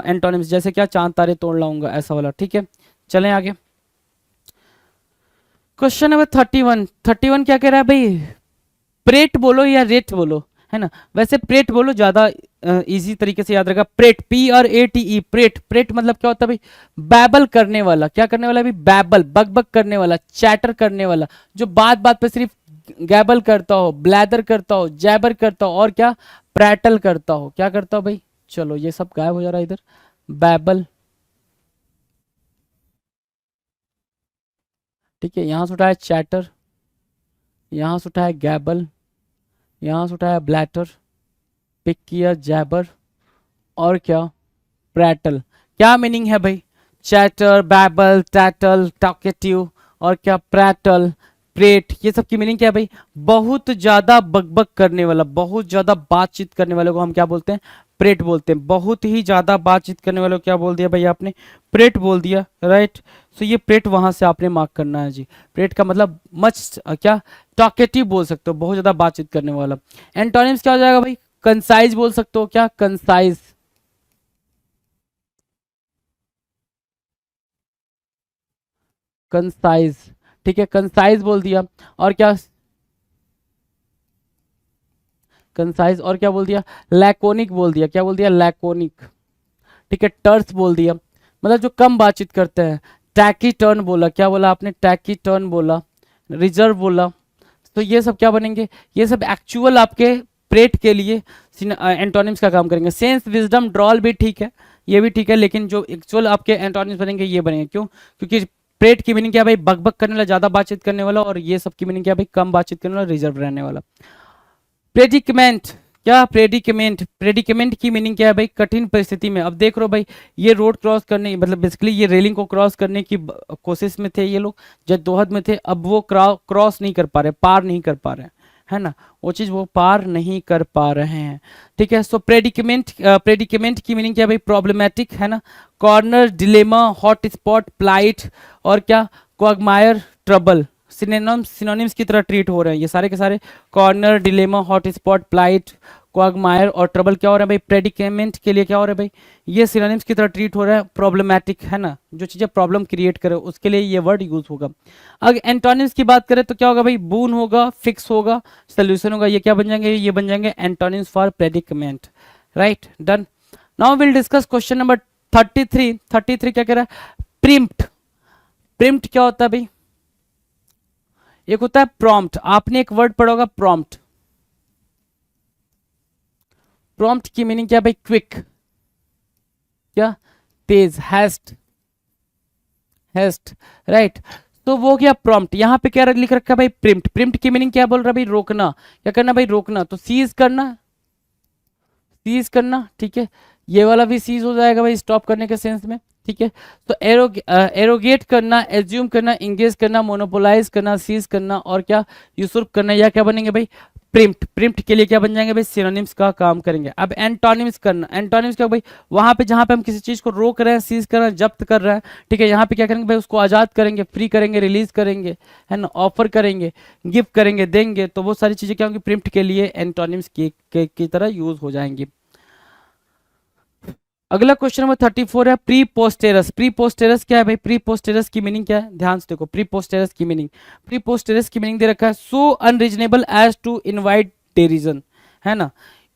एंटोनिम्स। जैसे क्या, चांद तारे तोड़ लाऊंगा, ऐसा वाला। ठीक है, चलें आगे। Question number 31। 31 क्या कह रहा है भाई, प्रेट बोलो या रेट बोलो, है ना। वैसे प्रेट बोलो ज्यादा इजी तरीके से याद रखा। Parade, PRATE, parade. प्रेट मतलब क्या होता है भाई, बैबल करने वाला। क्या करने वाला भाई, बैबल, बक करने वाला, चैटर करने वाला, जो बात बात पे सिर्फ गैबल करता हो, ब्लैदर करता हो, जैबर करता हो, और क्या, प्रैटल करता हो। क्या करता हो भाई, चलो ये सब गायब हो जा रहा है इधर, बैबल। ठीक है, यहां से उठाया चैटर, यहां से उठाया गैबल, यहां से उठाया ब्लैटर, पिक किया जैबर, और क्या, प्रैटल। क्या मीनिंग है भाई, चैटर, बैबल, टैटल, टॉकेटिव, और क्या, प्रैटल, प्रेट, ये सब की मीनिंग क्या है भाई, बहुत ज्यादा बकबक करने वाला, बहुत ज्यादा बातचीत करने वाले को हम क्या बोलते हैं, प्रेट बोलते हैं। बहुत ही ज्यादा बातचीत करने वाले को क्या बोल दिया भाई आपने, प्रेट बोल दिया, राइट। सो ये प्रेट वहां से आपने मार्क करना है जी। प्रेट का मतलब मच, क्या, टॉकेटिव बोल सकते हो, बहुत ज्यादा बातचीत करने वाला। एंटोनिम्स क्या हो जाएगा भाई, कंसाइज बोल सकते हो, क्या, कंसाइज, कंसाइज। ठीक है, कंसाइज बोल दिया, और क्या, कंसाइज, और क्या बोल दिया, लैकोनिक बोल दिया। क्या बोल दिया, लैकोनिक। ठीक है, टर्स बोल दिया, मतलब जो कम बातचीत करते हैं। टैकी टर्न बोला, क्या बोला आपने, टैकी टर्न बोला, रिजर्व बोला। तो ये सब क्या बनेंगे, ये सब एक्चुअल आपके प्रेट के लिए एंटोनिम्स का काम करेंगे। सेंस, विजडम, ड्रॉल भी ठीक है, ये भी ठीक है, लेकिन जो एक्चुअल आपके एंटोनिम्स बनेंगे ये बनेंगे। क्यों, क्योंकि प्रेट की मीनिंग क्या है भाई, बकबक करने वाला, ज्यादा बातचीत करने वाला, और ये सब की मीनिंग क्या है भाई, कम बातचीत करने वाला, रिजर्व रहने वाला। प्रेडिकमेंट, क्या, प्रेडिकमेंट। प्रेडिकमेंट की मीनिंग क्या है भाई, कठिन परिस्थिति में। अब देख रो भाई, ये रोड क्रॉस करने, मतलब बेसिकली ये रेलिंग को क्रॉस करने की कोशिश में थे ये लोग, जब दोहद में थे। अब वो क्रॉस नहीं कर पा रहे, पार नहीं कर पा रहे हैं, है ना, वो चीज वो पार नहीं कर पा रहे हैं। ठीक है, सो प्रेडिकमेंट, प्रेडिकमेंट की मीनिंग क्या है भाई, प्रॉब्लमेटिक, है ना, corner, dilemma, hot spot, plight, और क्या, क्वागमायर, ट्रबल। सिनोनिम्स की तरह ट्रीट हो रहे हैं ये सारे के सारे। Corner, dilemma, hot spot, plight, quagmire और ट्रबल क्या हो रहा है भाई, प्रेडिकेमेंट के लिए क्या हो रहा है भाई, ये सिनोनिम्स की तरह ट्रीट हो रहा है। प्रॉब्लमैटिक, है ना, जो चीजें प्रॉब्लम क्रिएट करे उसके लिए ये वर्ड यूज होगा। अगर एंटोनिम्स की बात करें तो क्या होगा भाई, बून होगा, फिक्स होगा, सोल्यूशन होगा। ये क्या बन जाएंगे, ये बन जाएंगे antonyms for predicament, right, done. Now will discuss question number 33। 33 क्या कह रहा है, प्रिम्प्ट। प्रिम्प्ट क्या होता है भाई, एक होता है प्रॉम्प्ट। आपने एक वर्ड पढ़ा होगा, प्रॉम्प्ट। प्रॉम्प्ट की मीनिंग क्या है भाई, क्विक, क्या, तेज, हैस्ट, हैस्ट, राइट। तो वो क्या, प्रॉम्प्ट। यहां पे क्या लिख रखा है भाई, प्रिम्प्ट। प्रिम्प्ट की मीनिंग क्या बोल रहा है भाई, रोकना। क्या करना भाई, रोकना। तो सीज करना, सीज करना, ठीक है, ये वाला भी सीज हो जाएगा भाई, स्टॉप करने के सेंस में। ठीक है, तो एरोगेट करना, एज्यूम करना, इंगेज करना, मोनोपोलाइज करना, सीज करना, और क्या, यूसुर्प करना, या क्या बनेंगे भाई, प्रिम्प्ट। प्रिम्प्ट के लिए क्या बन जाएंगे भाई, सिनोनिम्स का काम करेंगे। अब एंटोनिम्स करना, एंटोनिम्स क्या भाई, वहां पे जहां पे हम किसी चीज को रोक रहे हैं, सीज कर रहे हैं, जब्त कर रहे हैं, ठीक है, यहाँ पे क्या करेंगे भाई, उसको आजाद करेंगे, फ्री करेंगे, रिलीज करेंगे, है ना, ऑफर करेंगे, गिफ्ट करेंगे, देंगे। तो वो सारी चीजें क्या होंगी, प्रिम्प्ट के लिए एंटोनिम्स की तरह यूज हो जाएंगी। अगला क्वेश्चन नंबर 34 है, प्री पोस्टेरस। प्री पोस्टेरस क्या है भाई, प्री पोस्टेरस की मीनिंग क्या है, ध्यान से देखो। प्री पोस्टेरस की मीनिंग, प्री पोस्टेरस की मीनिंग दे रखा है, सो अनरीजनेबल एज टू इनवाइट डेरिजन, है ना,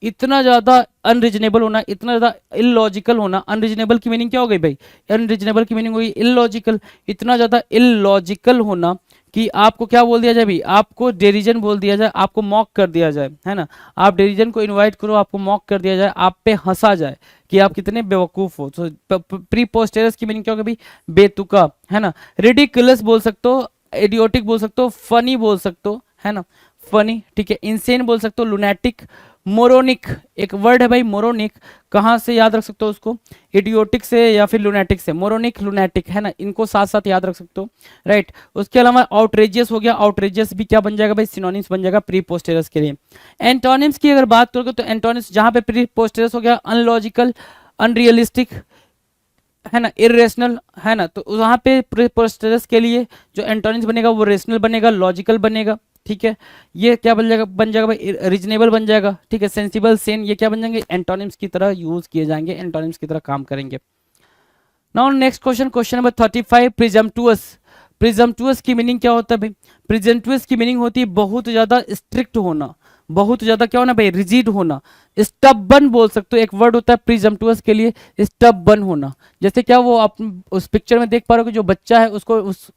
इतना ज्यादा अनरीजनेबल होना, इतना ज्यादा इलॉजिकल होना। अनरीजनेबल की मीनिंग क्या हो गई भाई, अनरीजनेबल की मीनिंग हुई इलॉजिकल, इतना ज्यादा इलॉजिकल होना कि आपको क्या बोल दिया जाए भाई, आपको डेरिजन बोल दिया जाए, आपको मॉक कर दिया जाए, है ना। आप डेरिजन को इनवाइट करो, आपको मॉक कर दिया जाए, आप पे हंसा जाए कि आप कितने बेवकूफ हो। तो प्री पोस्टेरस की मीनिंग क्या होगी भाई, बेतुका, है ना। रिडिकुलस बोल सकते हो, इडियोटिक बोल सकते हो, फनी बोल सकते हो, है ना, फनी, ठीक है, इंसेन बोल सकते हो, लुनैटिक, मोरोनिक, एक वर्ड है भाई मोरोनिक, कहाँ से याद रख सकते हो उसको, इडियोटिक से या फिर लुनैटिक से, मोरोनिक लुनैटिक, है ना, इनको साथ साथ याद रख सकते हो, राइट। उसके अलावा आउटरेजियस हो गया, आउटरेजियस भी क्या बन जाएगा भाई, सिनोनिम्स बन जाएगा प्री पोस्टेरियस के लिए। एंटोनिम्स की अगर बात करोगे तो एंटोनिम्स जहां पे प्री पोस्टेरियस हो गया अनलॉजिकल, अनरियलिस्टिक, है ना, इरेशनल, है ना, तो वहां पे प्री पोस्टेरियस के लिए जो एंटोनिम्स बनेगा वो रेशनल बनेगा, लॉजिकल बनेगा, ठीक है। ये क्या बन जाएगा भाई, रीजनेबल बन जाएगा, ठीक है, सेंसिबल, सेन, ये क्या बन जाएंगे, एंटोनिम्स की तरह यूज किए जाएंगे, एंटोनिम्स की तरह काम करेंगे। Now next question, question number 35, प्रिजम्पटुअस। प्रिजम्पटुअस की मीनिंग क्या होता है भाई, प्रिजम्पटुअस की मीनिंग होती है बहुत ज्यादा स्ट्रिक्ट होना, बहुत ज्यादा क्या होना भाई, रिजिड होना, स्टबन बोल सकते हो, एक वर्ड होता है प्रिजम्पटुअस के लिए, स्टबन होना। जैसे क्या वो आप उस पिक्चर में देख पा रहे हो कि जो बच्चा है उसको उस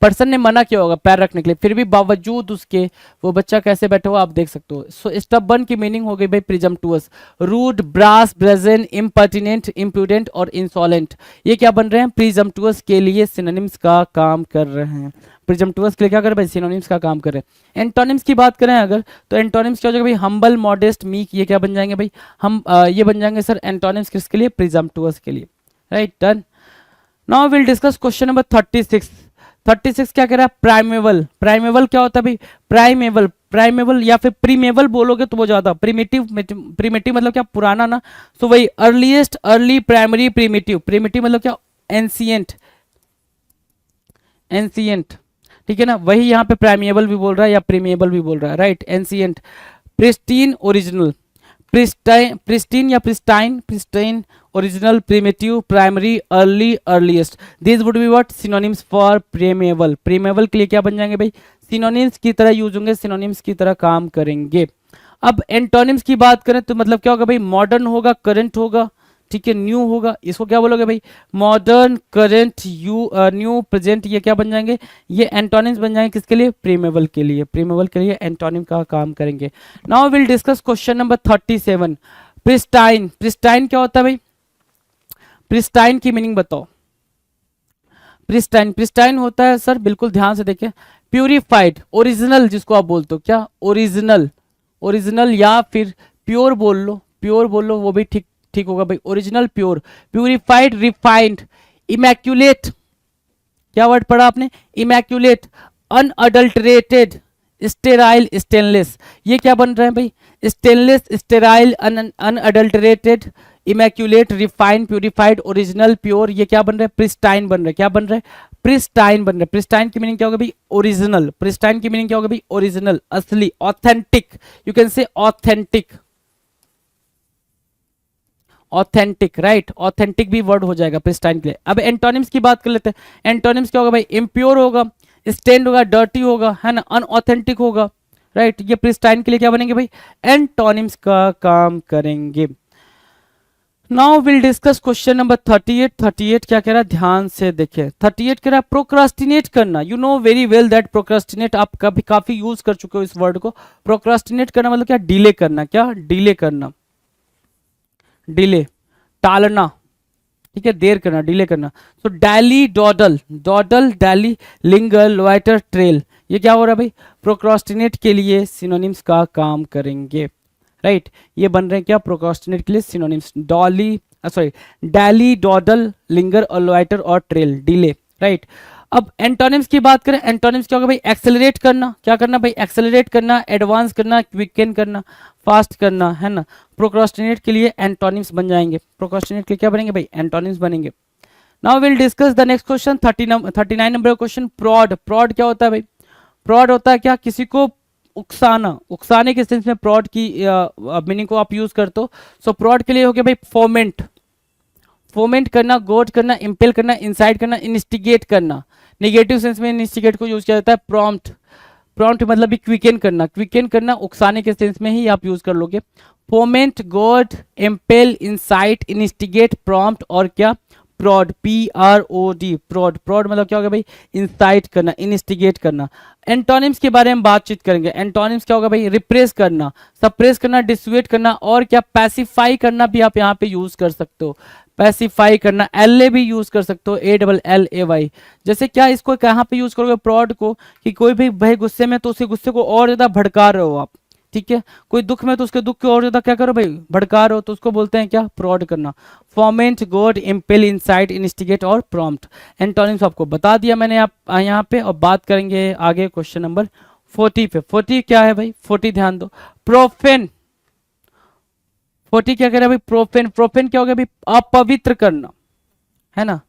पर्सन ने मना किया होगा पैर रखने के लिए, फिर भी बावजूद उसके वो बच्चा कैसे बैठा हुआ आप देख सकते हो। सो स्टबन की मीनिंग हो गई भाई presumptuous, rude, brash, brazen, impertinent, imprudent और इंसोलेंट, ये क्या बन रहे हैं, प्रिजम्पटुअस के लिए सिनोनिम्स का काम कर रहे हैं। प्रिजम्पटुअस के लिए क्या कर रहे हैं भाई, सिनोनिम्स का काम कर रहे हैं। एंटोनिम्स की बात करें अगर, तो एंटोनिम्स क्या हो जाएगा भाई, हम्बल, मॉडेस्ट, मीक, ये क्या बन जाएंगे भाई, हम ये बन जाएंगे सर एंटोनिम्स किसके लिए, प्रिजम्पटुअस के लिए, right, done. Now will discuss question number 36। 36 क्या कह रहा है, प्राइमेवल। प्राइमेवल क्या होता है भाई, प्राइमेवल, प्राइमेवल या फिर प्रीमेवल बोलोगे तो वो ज्यादा, प्रीमिटिव, प्रीमिटिव मतलब क्या, पुराना ना, तो वही earliest, early, primary, primitive, primitive मतलब क्या, एंशिएंट, एंशिएंट, ठीक है ना, वही यहाँ पे प्राइमेबल भी बोल रहा है या प्रीमेबल भी बोल रहा है, right, ancient. Pristine, original, pristine या pristine, pristine, original, primitive, primary, early, earliest, this would be what, synonyms for primeval. Primeval के लिए क्या बन जाएंगे भाई, सिनोनिम्स की तरह यूज होंगे, सिनोनिम्स की तरह काम करेंगे। अब एंटोनिम्स की बात करें तो मतलब क्या होगा भाई, मॉडर्न होगा, करंट होगा, ठीक है, न्यू होगा, इसको क्या बोलोगे भाई, मॉडर्न, करंट, न्यू, प्रेजेंट, ये क्या बन जाएंगे, ये एंटोनिम्स बन जाएंगे किसके लिए, प्रीमेबल के लिए, प्रीमेबल के लिए एंटोनिम का काम करेंगे। Now will discuss question number 37, pristine. Pristine क्या होता है भाई, प्रिस्टाइन की मीनिंग बताओ। प्रिस्टाइन, प्रिस्टाइन होता है सर, बिल्कुल ध्यान से देखिए, प्यूरिफाइड, ओरिजिनल जिसको आप बोलते हो, क्या, ओरिजिनल, ओरिजिनल या फिर प्योर बोल लो, प्योर बोल लो वो भी ठीक ठीक होगा भाई, original, pure, purified, refined, immaculate, क्या वर्ड पढ़ा आपने, इमैक्यूलेट, अनअडल्टरेटेड, स्टेराइल, स्टेनलेस, ये क्या बन रहे हैं भाई, stainless, sterile, unadulterated, immaculate, refined, purified, original, pure, ये क्या बन रहे हैं, प्रिस्टाइन बन रहे हैं, क्या बन रहे हैं, प्रिस्टाइन बन रहे हैं। प्रिस्टाइन की मीनिंग क्या होगा भाई, ओरिजिनल, प्रिस्टाइन की मीनिंग क्या होगा भाई, ओरिजिनल, असली, authentic, you can say authentic, authentic, right, authentic भी वर्ड हो जाएगा प्रिस्टाइन के लिए। अब एंटोनिम्स की बात कर लेते हैं, एंटोनिम्स क्या होगा भाई, इम्प्योर होगा, स्टेन्ड होगा, डर्टी होगा, है ना, अनऑथेंटिक होगा, राइट, ये प्रिस्टाइन के लिए क्या बनेंगे भाई, एंटोनिम्स का काम करेंगे। Now will discuss question number 38। 38 क्या कह रहा है, ध्यान से देखिए, 38 कह रहा है प्रोक्रास्टिनेट करना। You know very well that procrastinate, आप कभी काफी यूज कर चुके हो इस वर्ड को। प्रोक्रास्टिनेट करना मतलब क्या, डिले करना, क्या, डिले करना, डिले, टालना, ठीक है, देर करना, डिले करना। तो dally, dawdle, dawdle, dally, linger, loiter, trail, ये क्या हो रहा है भाई, प्रोक्रास्टिनेट के लिए सिनोनिम्स का काम करेंगे, राइट, ये बन रहे हैं क्या, प्रोक्रास्टिनेट के लिए synonyms, dolly, sorry, dally, dawdle, linger और लॉइटर और ट्रेल, डिले, राइट। अब एंटोनिम्स की बात करें, एंटोनिम्स क्या होगा भाई, एक्सेलरेट करना, क्या करना भाई, एक्सेलरेट करना, एडवांस करना, क्विकन करना, फास्ट करना, है ना। प्रोक्रास्टिनेट के लिए एंटोनिम्स बन जाएंगे, प्रोक्रास्टिनेट के लिए क्या बनेंगे भाई, एंटोनिम्स बनेंगे। Now will discuss the next question, 39 number question, prod. Prod क्या होता है भाई, प्रॉड होता है क्या, किसी को उकसाना, उकसाने के सेंस में प्रॉड की मीनिंग को आप यूज करते हो। सो प्रॉड के लिए हो गया भाई फोमेंट, फोमेंट करना, गोट करना, इंपेल करना, इंसाइट करना, इंस्टिगेट करना, नेगेटिव सेंस में इंस्टिगेट को यूज किया जाता है। प्रॉम्प्ट, प्रॉम्प्ट मतलब भी क्विकन करना, क्विकन करना उकसाने के सेंस में ही आप यूज कर लोगे। फोमेंट, गोट, इंपेल, इंसाइट, इंस्टिगेट, प्रॉम्प्ट और क्या, प्रॉड, PROD, प्रॉड, प्रॉड मतलब क्या होगा भाई, इंसाइट करना, इंस्टिगेट करना। एंटोनिम्स के बारे में बातचीत करेंगे, एंटोनिम्स क्या होगा भाई, रिप्रेस करना, सप्रेस करना, डिसुएट करना और क्या, पैसिफाई करना भी आप यहाँ पे यूज कर सकते हो। पैसिफाई करना, एल ए भी यूज कर सकते हो, ALLAY। जैसे क्या इसको कहाँ पे यूज करोगे प्रॉड को, कि कोई भी भाई गुस्से में तो उसके गुस्से को और ज्यादा भड़का रहे हो आप, ठीक है, कोई दुख में तो उसके दुख को और ज्यादा क्या करो भाई, भड़का रहे हो, तो उसको बोलते हैं क्या, प्रॉड करना। फॉर्मेंट, गोड, इम्पेल, इंसाइट, इन्स्टिगेट और प्रॉम्प्ट। एंटोनिम्स आपको बता दिया मैंने आप यहाँ पे। और बात करेंगे आगे क्वेश्चन नंबर 40 पे। 40 क्या है भाई, 40 ध्यान दो, प्रोफेन। 40 क्या कह रहा है भाई, प्रोफेन। प्रोफेन क्या हो गया भाई, अपवित्र करना, है ना।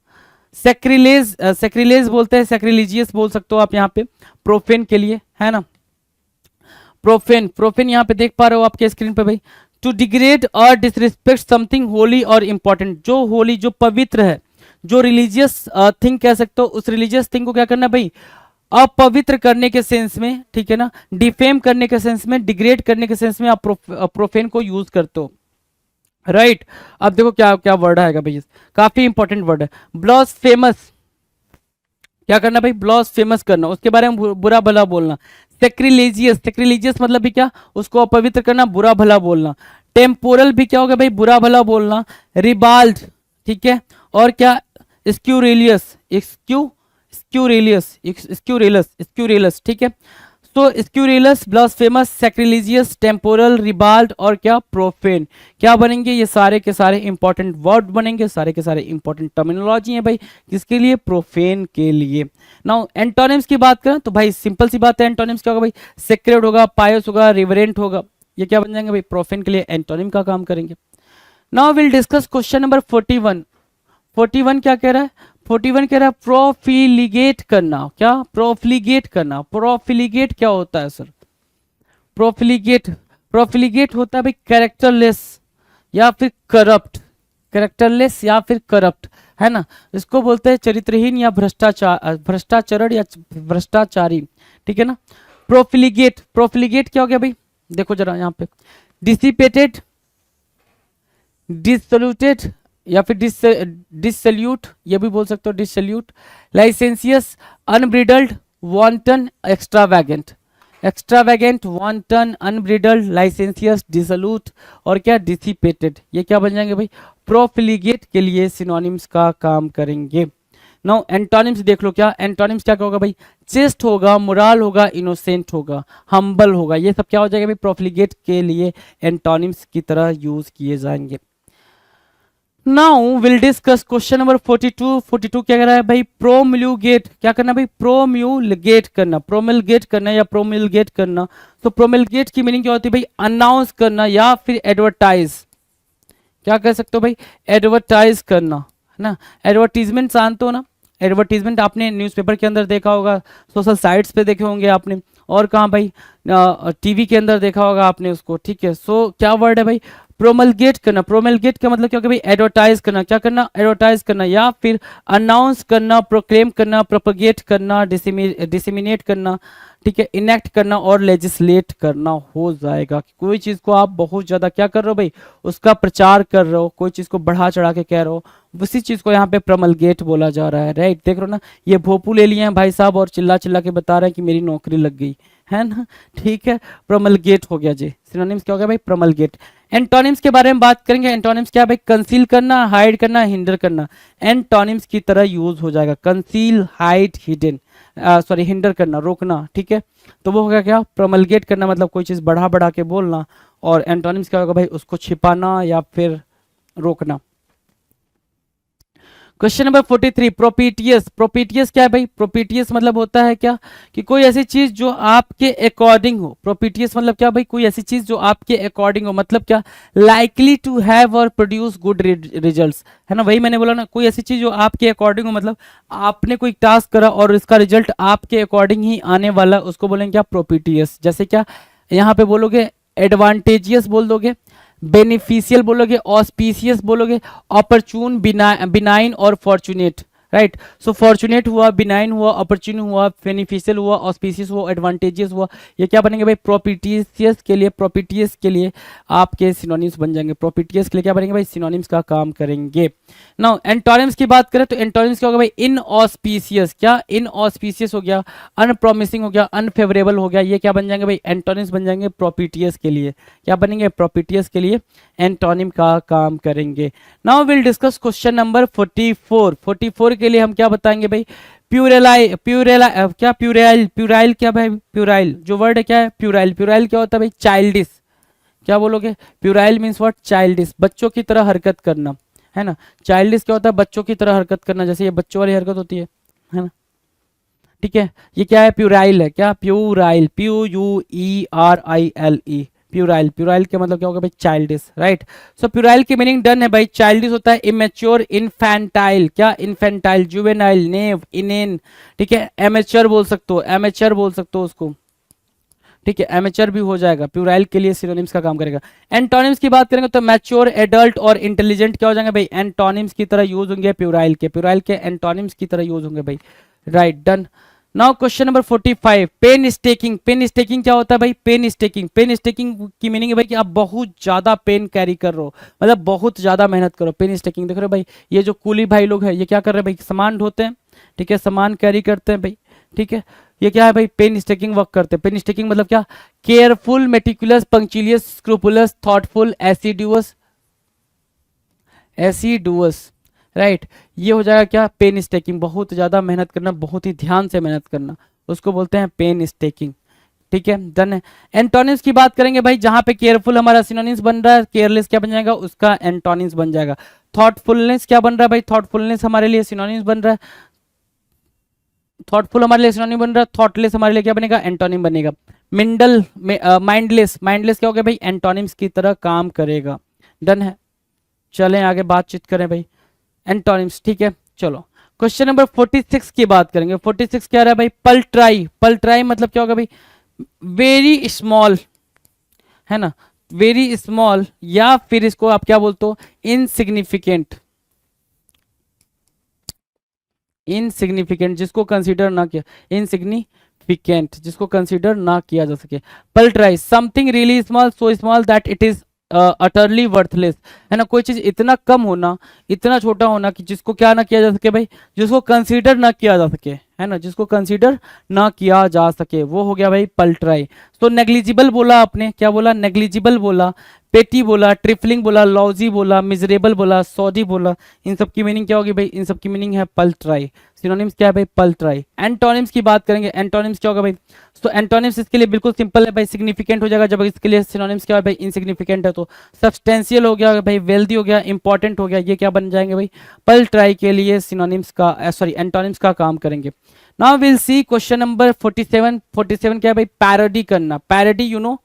सेक्रिलेज, सेक्रिलेज बोलते हैं, सेक्रिलिजियस बोल सकते हो आप यहाँ पे प्रोफेन के लिए, है ना। प्रोफेन, प्रोफेन यहाँ पे देख पा रहे हो आपके स्क्रीन पे भाई, टू डिग्रेड और डिसरिस्पेक्ट समथिंग होली और इंपॉर्टेंट। जो होली, जो पवित्र है, जो रिलीजियस थिंग कह सकते हो, उस रिलीजियस थिंग को क्या करना भाई, अपवित्र करने के सेंस में, ठीक है ना, डिफेम करने के सेंस में, डिग्रेड करने के सेंस में आप प्रोफेन को यूज करते हो, राइट। अब देखो क्या क्या वर्ड आएगा भाई, काफी इंपॉर्टेंट वर्ड है, ब्लास्फेमस। क्या करना भाई, ब्लास्फेमस करना, उसके बारे में बुरा भला बोलना। सेक्रिलेजियस, सेक्रिलेजियस मतलब भी क्या, उसको अपवित्र करना, बुरा भला बोलना। टेम्पोरल भी क्या होगा भाई, बुरा भला बोलना। रिबाल्ड, ठीक है, और क्या, स्क्यूरेलियस, स्क्यूरेलस, ठीक है। तो स्क्यूरेलस, ब्लास्फेमस, सैक्रिलेजियस, टेम्पोरल, रिबाल्ड और क्या, प्रोफेन, क्या बनेंगे, ये सारे के सारे इंपॉर्टेंट वर्ड बनेंगे, सारे के सारे इंपॉर्टेंट टर्मिनोलॉजी है भाई, किसके लिए, प्रोफेन के लिए। नाउ एंटोनिम्स की बात करें तो भाई सिंपल सी बात है, एंटोनिम्स क्या होगा भाई, सेक्रेड होगा, पायस होगा, रिवरेंट होगा, ये क्या बन जाएंगे भाई, प्रोफेन के लिए एंटोनिम का काम करेंगे। Now will discuss question number 41। 41 क्या कह रहा है, 41 कह रहा है प्रोफिलिगेट करना। क्या, प्रोफिलिगेट करना। प्रोफिलिगेट क्या होता है सर, प्रोफिलिगेट, प्रोफिलिगेट होता है भाई कैरेक्टरलेस या फिर करप्ट, कैरेक्टरलेस या फिर करप्ट, है ना। इसको बोलते हैं चरित्रहीन या भ्रष्टाचारण या भ्रष्टाचारी, ठीक है ना। प्रोफिलिगेट, प्रोफिलिगेट क्या हो गया भाई, देखो जरा यहाँ पे, डिसिपेटेड, डिसोल्यूटेड या फिर डिसल्यूट, ये भी बोल सकते हो डिसल्यूट। लाइसेंसियस, अनब्रिडल्ड, वांटन, एक्स्ट्रावैगेंट, एक्स्ट्रावैगेंट, वांटन, अनब्रिडल्ड, लाइसेंसियस, डिसल्यूट और क्या, डिसिपेटेड, ये क्या बन जाएंगे भाई, प्रोफिलिगेट के लिए सिनोनिम्स का काम करेंगे। नाउ एंटोनिम्स देख लो, क्या एंटोनिम्स क्या होगा भाई, चेस्ट होगा, मोरल होगा, इनोसेंट होगा, हम्बल होगा, ये सब क्या हो जाएगा भाई, प्रोफिलिगेट के लिए एंटोनिम्स की तरह यूज किए जाएंगे। Now will discuss question number 42। 42 क्या कह रहा है भाई, प्रोम्यूलगेट, क्या करना भाई, प्रोम्यूलगेट करना, प्रोमलगेट करना या प्रोम्यूलगेट करना। तो प्रोमलगेट की मीनिंग क्या होती है भाई, अनाउंस करना या फिर एडवर्टाइज, क्या कह सकते हो भाई, एडवर्टाइज करना, है ना। एडवर्टीजमेंट जानते हो ना, एडवर्टीजमेंट आपने न्यूज़पेपर के अंदर देखा होगा, सोशल साइट्स पे देखे होंगे आपने, और कहाँ भाई, टीवी के अंदर देखा होगा आपने उसको, ठीक है। सो क्या वर्ड है भाई, प्रोमलगेट करना। प्रोमलगेट का मतलब क्या होगा भाई, एडवर्टाइज करना, क्या करना, एडवर्टाइज करना या फिर अनाउंस करना, प्रोक्लेम करना, प्रोपगेट करना, डिसिमिनेट करना, ठीक है, इनेक्ट करना और लेजिस्लेट करना हो जाएगा। कोई चीज़ को आप बहुत ज़्यादा क्या कर रहे हो भाई, उसका प्रचार कर रहे हो, कोई चीज़ को बढ़ा चढ़ा के कह रहे हो, उसी चीज़ को यहाँ पे प्रोमलगेट बोला जा रहा है, राइट। देख रहे हो ना, ये भोपू ले लिए हैं भाई साहब और चिल्ला चिल्ला के बता रहे हैं कि मेरी नौकरी लग गई, है ना, ठीक है, प्रोमलगेट हो गया जी। सिनोनिम्स क्या हो गया भाई, प्रोमलगेट। एंटोनिम्स के बारे में बात करेंगे। एंटोनिम्स क्या है भाई, कंसील करना, हाइड करना, हिंडर करना, एंटोनिम्स की तरह यूज हो जाएगा। Conceal, hide, hidden, sorry hinder करना, रोकना, ठीक है। तो वो हो गया क्या, प्रोमलगेट करना मतलब कोई चीज़ बढ़ा बढ़ा के बोलना, और एंटोनिम्स क्या होगा भाई, उसको छिपाना या फिर रोकना। Question number 43, प्रोपीटियस। प्रोपीटियस क्या है भाई, प्रोपीटियस मतलब होता है क्या, कि कोई ऐसी चीज जो आपके अकॉर्डिंग हो। प्रोपीटियस मतलब क्या भाई, कोई ऐसी चीज जो आपके अकॉर्डिंग हो, मतलब क्या, लाइकली टू हैव और प्रोड्यूस गुड रिजल्ट्स, है ना। वही मैंने बोला ना, कोई ऐसी चीज जो आपके अकॉर्डिंग हो, मतलब आपने कोई टास्क करा और इसका रिजल्ट आपके अकॉर्डिंग ही आने वाला, उसको बोलेंगे क्या, प्रोपीटियस। जैसे क्या यहाँ पे बोलोगे, एडवांटेजियस बोल दोगे, बेनिफिशियल बोलोगे, ऑस्पिशियस बोलोगे, ऑपर्चून, बिनाइन और फॉर्चुनेट, राइट। सो फॉर्चुनेट हुआ, बिनाइन हुआ, अपॉर्चुन हुआ, बेनिफिशियल हुआ, ऑस्पिशियस हुआ, एडवांटेजियस हुआ, ये क्या बनेंगे भाई? प्रोपिटियस के लिए, प्रोपिटियस के लिए आपके सिनोनिम्स बन जाएंगे। प्रोपिटियस के लिए क्या बनेंगे भाई? सिनोनिम्स का काम करेंगे। नाउ एंटोनिम्स की बात करें तो एंटोनिम्स क्या होगा भाई? इनऑस्पिशियस, क्या इनऑस्पिशियस हो गया, अनप्रॉमिसिंग हो गया, अनफेवरेबल हो गया, ये क्या बन जाएंगे भाई? एंटोनिम्स बन जाएंगे प्रोपिटियस के लिए। क्या बनेंगे? प्रोपिटियस के लिए एंटोनिम का काम करेंगे। Now will discuss question number 44। 44 के लिए हम क्या बताएंगे भाई? प्यूरेलाई, क्या प्यूराइल, प्यूराइल क्या भाई? प्यूराइल जो वर्ड है क्या है? प्यूराइल। प्यूराइल क्या होता है भाई? चाइल्डिश। क्या बोलोगे? Puerile means what? चाइल्डिश, बच्चों की तरह हरकत करना, है ना। चाइल्डिश क्या होता है? बच्चों की तरह हरकत करना, जैसे ये बच्चों वाली हरकत होती है ना। ठीक है, ये क्या है? प्यूराइल है। क्या? Puerile, PUERILE, puerile. प्यूराइल के मतलब क्या होगा भाई? Childish, right. सो प्यूराइल की मीनिंग डन है भाई। चाइल्डिश होता है इमेच्योर, इनफैंटाइल, क्या? इनफैंटाइल, जुवेनाइल, नेव, इनेन, ठीक है। एमेच्योर बोल सकते हो, एमेच्योर बोल सकते हो उसको, ठीक है। एमेच्योर भी हो जाएगा, प्यूराइल के लिए सिनोनिम्स का काम करेगा। एंटोनिम्स की बात करेंगे तो मैच्योर, एडल्ट और इंटेलिजेंट क्या हो जाएंगे भाई? एंटोनिम्स की तरह यूज होंगे प्यूराइल के। प्यूराइल के एंटोनिम्स की तरह यूज होंगे भाई, right, done. Now question number 45, painstaking. Painstaking क्या होता है भाई? पेन स्टेकिंग, पेन स्टेकिंग की मीनिंग है भाई कि आप बहुत ज्यादा पेन कैरी कर रहे हो, मतलब बहुत ज्यादा मेहनत करो। पेन स्टेकिंग देख रहे हो भाई, ये जो कूली भाई लोग हैं ये क्या कर रहे हैं भाई? सामान ढोते हैं, ठीक है, सामान कैरी करते हैं भाई, ठीक है। ये क्या है भाई? पेन स्टेकिंग वर्क करते हैं। पेन स्टेकिंग मतलब क्या? Careful, meticulous, punctilious, scrupulous, thoughtful, assiduous, assiduous, right. ये हो जाएगा क्या? पेन स्टेकिंग, बहुत ज्यादा मेहनत करना, बहुत ही ध्यान से मेहनत करना, उसको बोलते हैं पेन स्टेकिंग, ठीक है, डन है। एंटोनिम्स की बात करेंगे भाई, जहां पे केयरफुल हमारा सिनोनिम्स बन रहा है, केयरलेस क्या बन जाएगा? उसका एंटोनिम्स बन जाएगा। थॉटफुलनेस क्या बन रहा है भाई? थॉटफुलनेस हमारे लिए सिनोनिम्स बन रहा है। थॉटफुल हमारे लिए सिनोनिम बन रहा है, थॉटलेस हमारे लिए क्या बनेगा? एंटोनिम बनेगा। मिंडल, माइंडलेस, माइंडलेस क्या हो गया भाई? एंटोनिम्स की तरह काम करेगा, डन है। चलें आगे बातचीत करें भाई, एंटोनिम्स, ठीक है। चलो क्वेश्चन नंबर 46 की बात करेंगे। 46 क्या रहा है भाई? पल्ट्राई। पल्ट्राई मतलब क्या होगा भाई? वेरी स्मॉल, है ना, वेरी स्मॉल, या फिर इसको आप क्या बोलते हो? इनसिग्निफिकेंट, इनसिग्निफिकेंट, जिसको कंसीडर ना किया, इनसिग्निफिकेंट, जिसको कंसीडर ना किया जा सके। Paltry, something really small, so small that it is utterly worthless, है ना। कोई चीज इतना कम होना, इतना छोटा होना कि जिसको क्या ना किया जा सके भाई? जिसको कंसीडर ना किया जा सके, है ना, जिसको कंसीडर ना किया जा सके, वो हो गया भाई पल्ट्राई। तो नेग्लिजिबल बोला आपने, क्या बोला? नेग्लिजिबल बोला, पेटी बोला, ट्रिफलिंग बोला, लॉजी बोला, मिजरेबल बोला, सौदी बोला, इन सब की मीनिंग क्या होगी भाई? इन सब की मीनिंग है पल्ट्राई। सिनोनिम्स क्या है भाई? पल्ट्राई। एंटोनिम्स की बात करेंगे, एंटोनिम्स क्या होगा भाई? तो एंटोनिम्स इसके लिए बिल्कुल सिंपल है भाई, सिग्निफिकेंट हो जाएगा जब इसके लिए सिनोनिम्स क्या है भाई? इनसिग्निफिकेंट है तो। सब्सटेंशियल हो गया भाई, वेल्दी हो गया, इंपॉर्टेंट हो गया, ये क्या बन जाएंगे भाई? पल्ट्राई के लिए सिनोनिम्स का, सॉरी, एंटोनिम्स का काम करेंगे। Now will see question number 47। 47 क्या है भाई? पैरोडी करना। पैरोडी यू नो,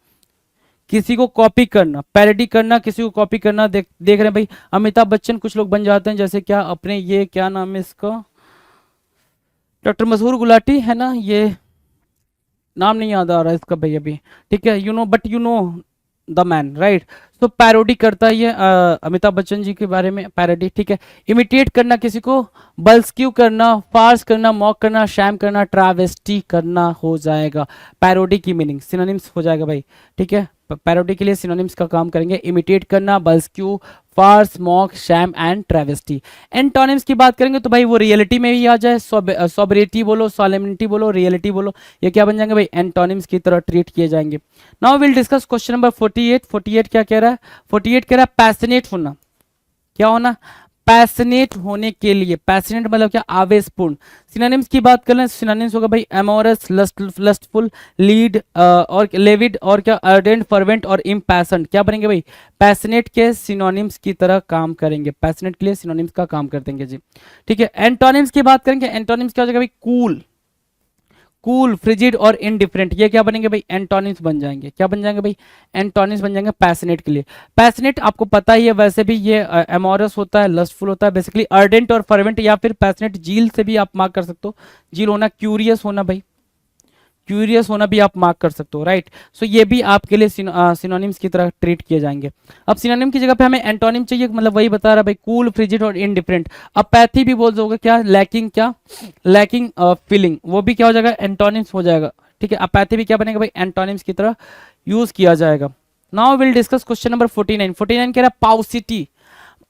किसी को कॉपी करना, पैरोडी करना, किसी को कॉपी करना। देख रहे हैं भाई, अमिताभ बच्चन कुछ लोग बन जाते हैं, जैसे क्या अपने ये क्या नाम है इसका, डॉक्टर मशहूर गुलाटी, है ना, ये नाम नहीं याद आ रहा है इसका भाई अभी, ठीक है। You know, but you know the man, right. तो पैरोडी करता है ये अमिताभ बच्चन जी के बारे में, पैरोडी, ठीक है। इमिटेट करना किसी को, बल्स्क्यू करना, फार्स करना, मॉक करना, शैम करना, ट्रावेस्टी करना हो जाएगा पैरोडी की मीनिंग। सिनोनिम्स हो जाएगा भाई, ठीक है। पैरोडी के लिए सिनोनिम्स का काम करेंगे, इमिटेट करना, burlesque, farce, mock, sham and travesty. Antonyms की बात करेंगे तो भाई वो रियलिटी में भी आ जाए, सोबरिटी बोलो, सॉलेमिनिटी बोलो, रियलिटी बोलो, ये क्या बन जाएंगे भाई? एंटोनिम्स की तरह ट्रीट किए जाएंगे। Now will discuss question number 48। 48 क्या कह रहा है? 48 कह रहा है पैशनेट होना। क्या होना? पैशनेट होने के लिए, पैशनेट मतलब क्या? आवेशपूर्ण। सिनोनिम्स की बात करें, सिनोनिम्स होगा भाई एमोरस, लस्टफुल, लीड और लेविड, और क्या? अर्डेंट, फर्वेंट और इम्पैशन्ड। क्या बनेंगे भाई? पैशनेट के सिनोनिम्स की तरह काम करेंगे, पैशनेट के लिए सिनोनिम्स का काम कर देंगे जी, ठीक है। एंटोनिम्स की बात करेंगे, एंटोनिम्स क्या हो जाएगा भाई? कूल, कूल, फ्रिजिड और इनडिफरेंट, ये क्या बनेंगे भाई? एंटोनिम्स बन जाएंगे। क्या बन जाएंगे भाई? एंटोनिम्स बन जाएंगे पैशनेट के लिए। पैशनेट आपको पता ही है, वैसे भी ये एमोरस होता है, लस्टफुल होता है, बेसिकली अर्डेंट और फर्वेंट, या फिर पैशनेट जील से भी आप मार्क कर सकते हो। जील होना, क्यूरियस होना भाई, क्यूरियस होना भी आप मार्क कर सकते हो, राइट। सो ये भी आपके लिए सिनोनिम्स की तरह ट्रीट किए जाएंगे। अब सिनोनिम की जगह पे हमें एंटोनिम चाहिए, मतलब वही बता रहा भाई, कूल, फ्रिजिड और इनडिफरेंट। अब पैथी भी बोल दोगे, क्या लैकिंग, क्या लैकिंग फीलिंग, वो भी क्या हो जाएगा, एंटोनिम्स हो जाएगा, ठीक है। अपैथी भी क्या बनेगा भाई, एंटोनिम्स की तरह यूज किया जाएगा। Now will discuss question number 49। 49 कह रहा है पाउसिटी।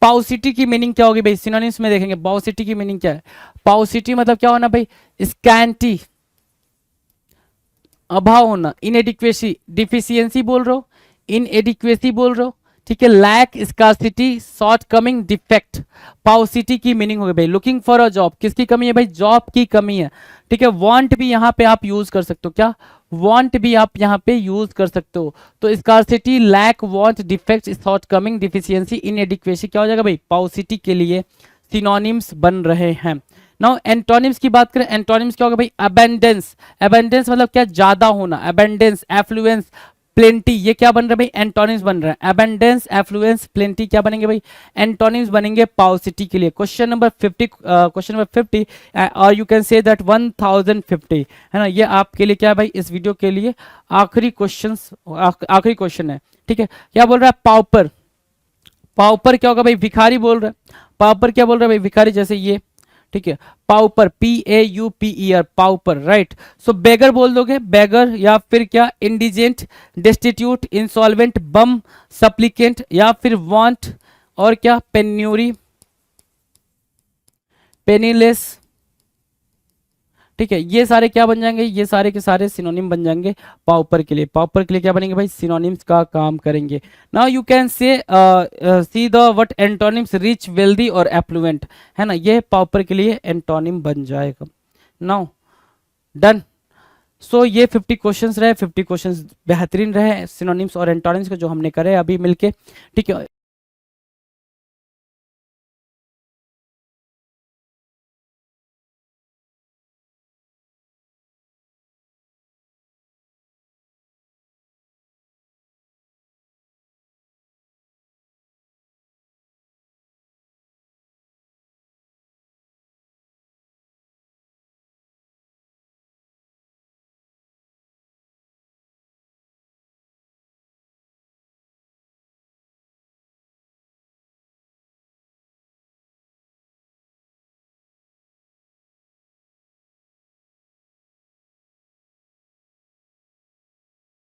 पाउसिटी की मीनिंग क्या होगी भाई, सिनोनिम्स में देखेंगे। पाउसिटी की मीनिंग क्या है, पाउसिटी मतलब क्या होना भाई, स्कैंटी, अभाव होना, इनएडिक्वेसी, डिफिशियंसी बोल रहे हो, इनएडिक्वेसी बोल रहे हो, ठीक है, lack, scarcity, shortcoming, defect. Paucity की मीनिंग हो गई भाई लुकिंग फॉर अ जॉब, किसकी कमी है भाई, जॉब की कमी है, ठीक है। वांट भी यहाँ पे आप यूज कर सकते हो, क्या वांट भी आप यहाँ पे यूज कर सकते हो। तो scarcity, lack, want, defect, shortcoming, deficiency, inadequacy क्या हो जाएगा भाई, पाउसिटी के लिए सिनोनिम्स बन रहे हैं। नाउ एंटोनिम्स की बात करें, एंटोनिम्स क्या होगा भाई, अबेंडेंस। अबेंडेंस मतलब क्या, ज्यादा होना, अबेंडेंस, एफ्लुएंस, प्लेंटी, ये क्या बन रहा है भाई, एंटोनिम्स बन रहा है। अबेंडेंस, एफ्लुएंस, प्लेंटी क्या बनेंगे भाई, एंटोनिम्स बनेंगे पाउसिटी के लिए। क्वेश्चन नंबर 50 और यू कैन से दैट 1050 है ना, ये आपके लिए क्या है भाई, इस वीडियो के लिए आखिरी क्वेश्चन है, ठीक है। क्या बोल रहा है, पाउपर। पाउपर क्या होगा भाई, भिखारी बोल रहा है। पाउपर क्या बोल रहा है भाई, भिखारी, जैसे ये, ठीक है। पाउपर, PAUPER, पाउपर, राइट। सो बेगर बोल दोगे, बेगर, या फिर क्या, इंडिजेंट, डेस्टिट्यूट, इंसॉल्वेंट, बम, सप्लीकेंट, या फिर वांट, और क्या, पेन्यूरी, पेनीलेस, ठीक है। ये सारे क्या बन जाएंगे, ये सारे के सारे सिनोनिम बन जाएंगे पाउपर के लिए। पाउपर के लिए क्या बनेंगे भाई, सिनोनिम्स का काम करेंगे। Now you can say see the what antonyms, rich, wealthy और एफ्लुएंट, है ना, ये पाउपर के लिए एंटोनिम बन जाएगा। Now done. सो ये 50 क्वेश्चंस रहे, 50 क्वेश्चंस बेहतरीन रहे सिनोनिम्स और एंटोनिम्स के जो हमने करे अभी मिलके, ठीक है।